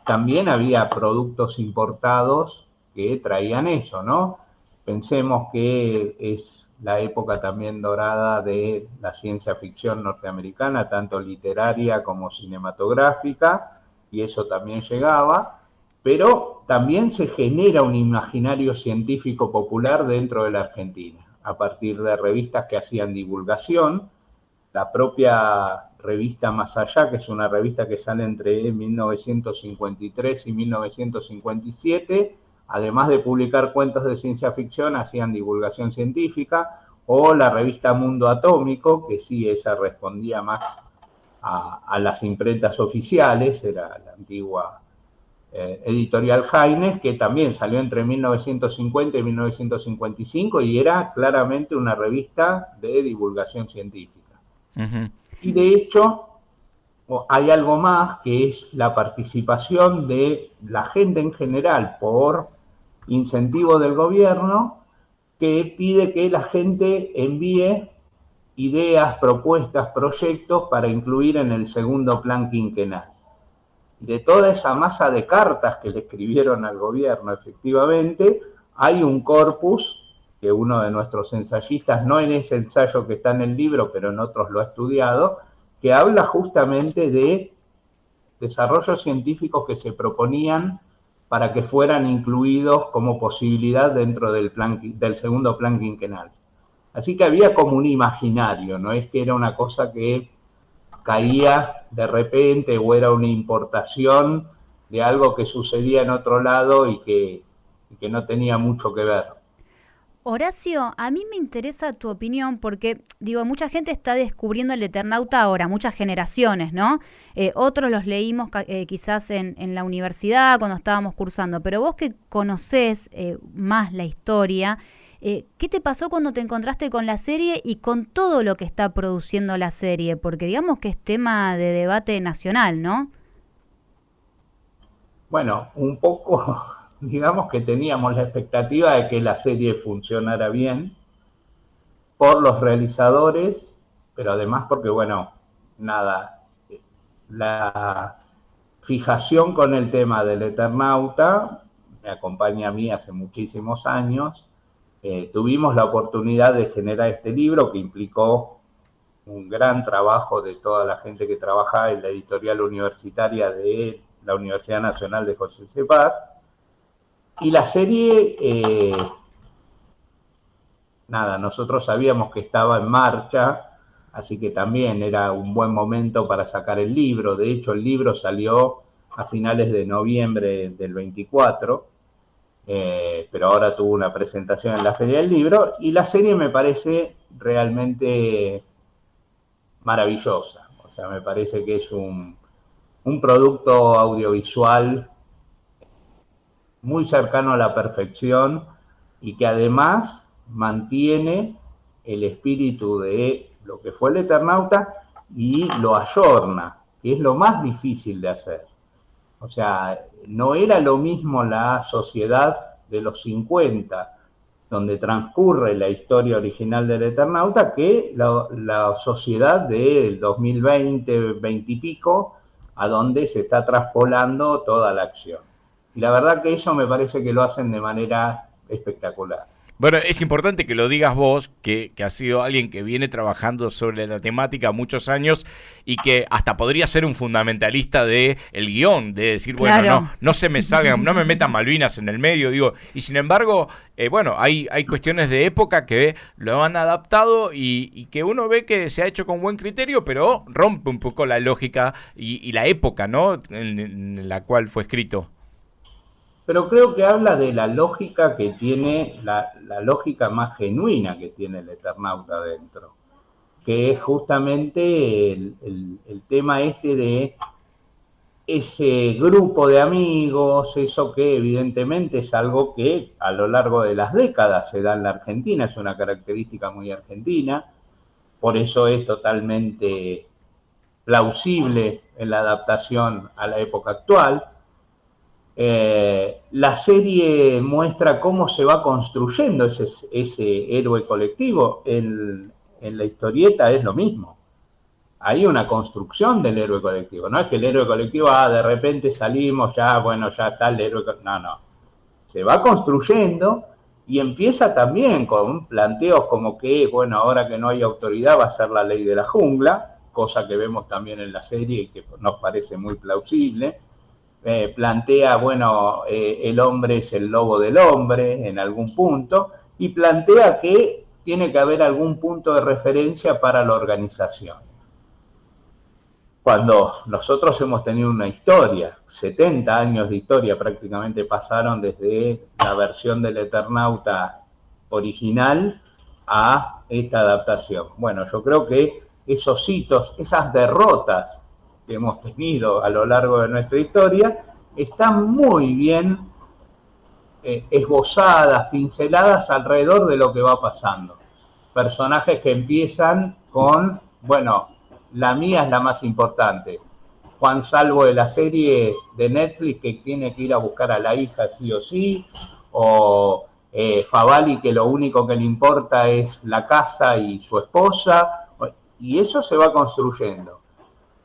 Speaker 6: también había productos importados que traían eso, ¿no? Pensemos que es la época también dorada de la ciencia ficción norteamericana, tanto literaria como cinematográfica, y eso también llegaba, pero también se genera un imaginario científico popular dentro de la Argentina, a partir de revistas que hacían divulgación. La propia revista Más Allá, que es una revista que sale entre 1953 y 1957, además de publicar cuentos de ciencia ficción, hacían divulgación científica, o la revista Mundo Atómico, que sí, esa respondía más a las imprentas oficiales, era la antigua editorial Jaines, que también salió entre 1950 y 1955 y era claramente una revista de divulgación científica.
Speaker 3: Uh-huh.
Speaker 6: Y de hecho, hay algo más que es la participación de la gente en general por incentivo del gobierno, que pide que la gente envíe ideas, propuestas, proyectos para incluir en el segundo plan quinquenal. De toda esa masa de cartas que le escribieron al gobierno, efectivamente, hay un corpus que uno de nuestros ensayistas, no en ese ensayo que está en el libro, pero en otros lo ha estudiado, que habla justamente de desarrollos científicos que se proponían para que fueran incluidos como posibilidad dentro del segundo plan quinquenal. Así que había como un imaginario, no es que era una cosa que caía de repente o era una importación de algo que sucedía en otro lado y que no tenía mucho que ver.
Speaker 2: Horacio, a mí me interesa tu opinión porque, digo, mucha gente está descubriendo el Eternauta ahora, muchas generaciones, ¿no? Otros los leímos quizás en la universidad cuando estábamos cursando, pero vos que conocés más la historia, ¿qué te pasó cuando te encontraste con la serie y con todo lo que está produciendo la serie? Porque digamos que es tema de debate nacional, ¿no?
Speaker 6: Bueno, un poco, digamos que teníamos la expectativa de que la serie funcionara bien por los realizadores, pero además porque, bueno, nada, la fijación con el tema del Eternauta me acompaña a mí hace muchísimos años. Tuvimos la oportunidad de generar este libro que implicó un gran trabajo de toda la gente que trabaja en la editorial universitaria de la Universidad Nacional de José C. Paz. Y la serie, nada, nosotros sabíamos que estaba en marcha, así que también era un buen momento para sacar el libro. De hecho, el libro salió a finales de noviembre del 24, pero ahora tuvo una presentación en la Feria del Libro, y la serie me parece realmente maravillosa. O sea, me parece que es un producto audiovisual muy cercano a la perfección y que además mantiene el espíritu de lo que fue el Eternauta y lo ayorna, que es lo más difícil de hacer. O sea, no era lo mismo la sociedad de los 50, donde transcurre la historia original del Eternauta, que la sociedad del 2020, 20 y pico, a donde se está traspolando toda la acción. Y la verdad que eso me parece que lo hacen de manera espectacular.
Speaker 3: Bueno, es importante que lo digas vos, que has sido alguien que viene trabajando sobre la temática muchos años y que hasta podría ser un fundamentalista del guión, de decir, bueno,
Speaker 2: Claro.
Speaker 3: no se me salgan, no me metan Malvinas en el medio, digo, y sin embargo, bueno, hay cuestiones de época que lo han adaptado y que uno ve que se ha hecho con buen criterio, pero rompe un poco la lógica y la época, ¿no?, en la cual fue escrito.
Speaker 6: Pero creo que habla de la lógica que tiene, la lógica más genuina que tiene el Eternauta dentro, que es justamente el tema este de ese grupo de amigos, eso que evidentemente es algo que a lo largo de las décadas se da en la Argentina, es una característica muy argentina, por eso es totalmente plausible en la adaptación a la época actual. La serie muestra cómo se va construyendo ese héroe colectivo. En la historieta es lo mismo. Hay una construcción del héroe colectivo. No es que el héroe colectivo, de repente salimos, ya está el héroe colectivo. No. Se va construyendo y empieza también con planteos como que, bueno, ahora que no hay autoridad va a ser la ley de la jungla, cosa que vemos también en la serie y que nos parece muy plausible. Plantea, bueno, el hombre es el lobo del hombre en algún punto, y plantea que tiene que haber algún punto de referencia para la organización. Cuando nosotros hemos tenido una historia, 70 años de historia prácticamente pasaron desde la versión del Eternauta original a esta adaptación. Bueno, yo creo que esos hitos, esas derrotas que hemos tenido a lo largo de nuestra historia, están muy bien esbozadas, pinceladas alrededor de lo que va pasando. Personajes que empiezan con, bueno, la mía es la más importante. Juan Salvo de la serie de Netflix que tiene que ir a buscar a la hija sí o sí, o Favali que lo único que le importa es la casa y su esposa, y eso se va construyendo.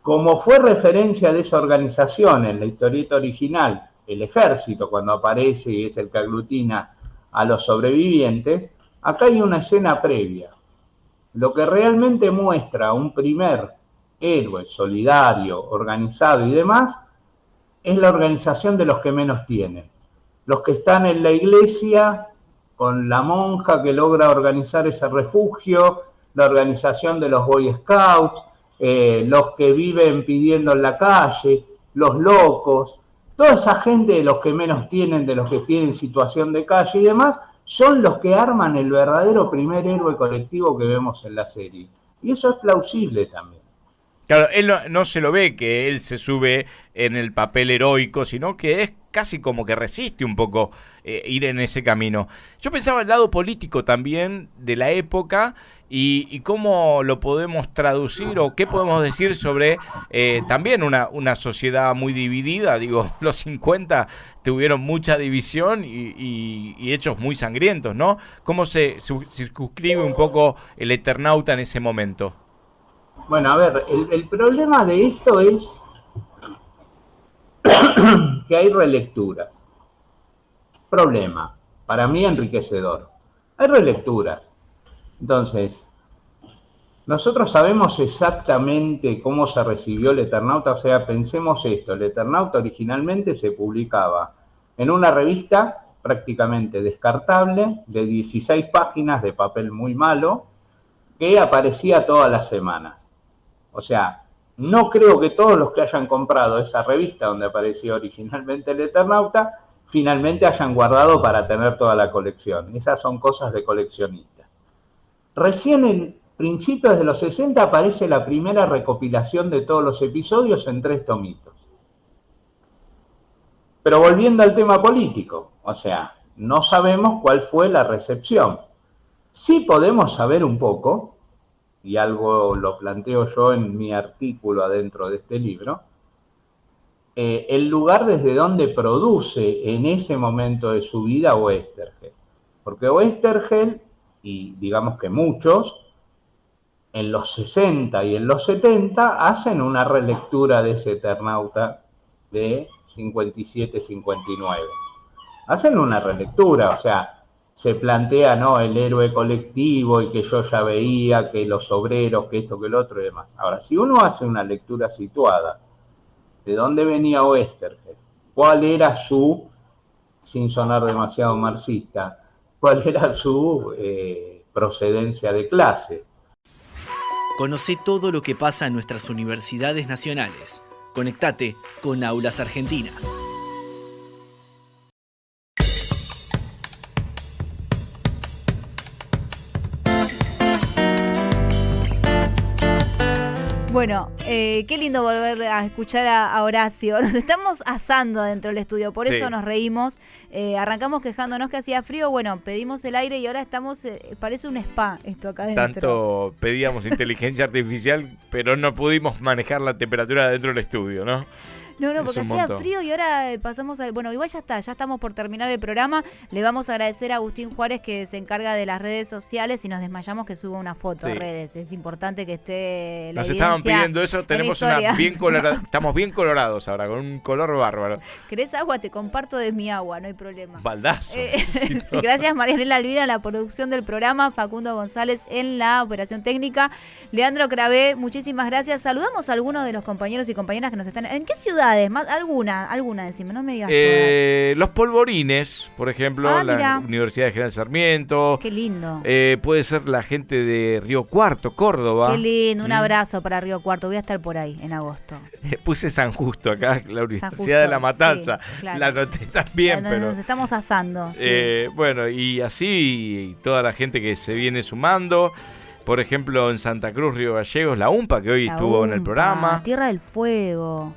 Speaker 6: Como fue referencia de esa organización en la historieta original, el ejército, cuando aparece y es el que aglutina a los sobrevivientes, acá hay una escena previa. Lo que realmente muestra un primer héroe solidario, organizado y demás, es la organización de los que menos tienen. Los que están en la iglesia, con la monja que logra organizar ese refugio, la organización de los Boy Scouts, los que viven pidiendo en la calle, los locos, toda esa gente de los que menos tienen, de los que tienen situación de calle y demás, son los que arman el verdadero primer héroe colectivo que vemos en la serie. Y eso es plausible también.
Speaker 3: Claro, él no se lo ve que él se sube en el papel heroico, sino que es casi como que resiste un poco ir en ese camino. Yo pensaba el lado político también de la época y cómo lo podemos traducir o qué podemos decir sobre también una sociedad muy dividida. Digo, los 50 tuvieron mucha división y hechos muy sangrientos, ¿no? ¿Cómo se circunscribe un poco el Eternauta en ese momento?
Speaker 6: Bueno, a ver, el problema de esto es que hay relecturas. Problema, para mí enriquecedor. Hay relecturas. Entonces, nosotros sabemos exactamente cómo se recibió el Eternauta, o sea, pensemos esto, el Eternauta originalmente se publicaba en una revista prácticamente descartable, de 16 páginas de papel muy malo, que aparecía todas las semanas. O sea, no creo que todos los que hayan comprado esa revista donde aparecía originalmente el Eternauta, finalmente hayan guardado para tener toda la colección. Esas son cosas de coleccionistas. Recién en principios de los 60 aparece la primera recopilación de todos los episodios en 3 tomitos. Pero volviendo al tema político, o sea, no sabemos cuál fue la recepción. Sí podemos saber un poco, y algo lo planteo yo en mi artículo adentro de este libro, el lugar desde donde produce en ese momento de su vida Oesterheld. Porque Oesterheld, y digamos que muchos, en los 60 y en los 70 hacen una relectura de ese Eternauta de 57-59. Hacen una relectura, o sea, se plantea, ¿no?, el héroe colectivo y que yo ya veía que los obreros, que esto, que el otro y demás. Ahora, si uno hace una lectura situada, ¿de dónde venía Oesterheld? ¿Cuál era su, sin sonar demasiado marxista, cuál era su procedencia de clase?
Speaker 1: Conocé todo lo que pasa en nuestras universidades nacionales. Conectate con Aulas Argentinas.
Speaker 2: Bueno, qué lindo volver a escuchar a Horacio. Nos estamos asando dentro del estudio, por eso nos reímos. Arrancamos quejándonos que hacía frío, bueno, pedimos el aire y ahora estamos, parece un spa esto acá dentro.
Speaker 3: Tanto pedíamos inteligencia artificial, pero no pudimos manejar la temperatura dentro del estudio, ¿no?
Speaker 2: No, porque hacía frío y ahora pasamos a... Bueno, igual ya estamos por terminar el programa. Le vamos a agradecer a Agustín Juárez que se encarga de las redes sociales y nos desmayamos que suba una foto a redes. Es importante que esté la
Speaker 3: Nos estaban pidiendo eso, tenemos una bien colorada, estamos bien colorados ahora, con un color bárbaro.
Speaker 2: ¿Querés agua? Te comparto de mi agua, no hay problema.
Speaker 3: Baldazo.
Speaker 2: Gracias Marianela Alvida en la producción del programa, Facundo González en la operación técnica, Leandro Cravé, muchísimas gracias. Saludamos a algunos de los compañeros y compañeras que nos están... ¿En qué ciudad? Más, alguna, decime, no me digas
Speaker 3: los Polvorines, por ejemplo, la Universidad de General Sarmiento.
Speaker 2: Qué lindo.
Speaker 3: Puede ser la gente de Río Cuarto, Córdoba.
Speaker 2: Qué lindo, un abrazo para Río Cuarto. Voy a estar por ahí en agosto.
Speaker 3: Puse San Justo acá, la Universidad de La Matanza. Sí, claro. La noté también, pero
Speaker 2: nos estamos asando.
Speaker 3: Bueno, y así toda la gente que se viene sumando. Por ejemplo, en Santa Cruz, Río Gallegos, la UMPA, que hoy estuvo en el programa.
Speaker 2: Tierra del Fuego.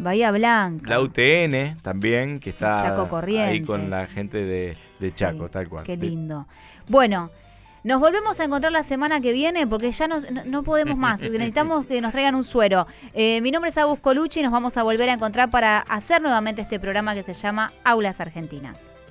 Speaker 2: Bahía Blanca.
Speaker 3: La UTN también, que está
Speaker 2: Chaco Corrientes.
Speaker 3: Ahí con la gente de Chaco, tal cual.
Speaker 2: Qué lindo. Bueno, nos volvemos a encontrar la semana que viene porque ya no podemos más. Necesitamos que nos traigan un suero. Mi nombre es Agus Colucci y nos vamos a volver a encontrar para hacer nuevamente este programa que se llama Aulas Argentinas.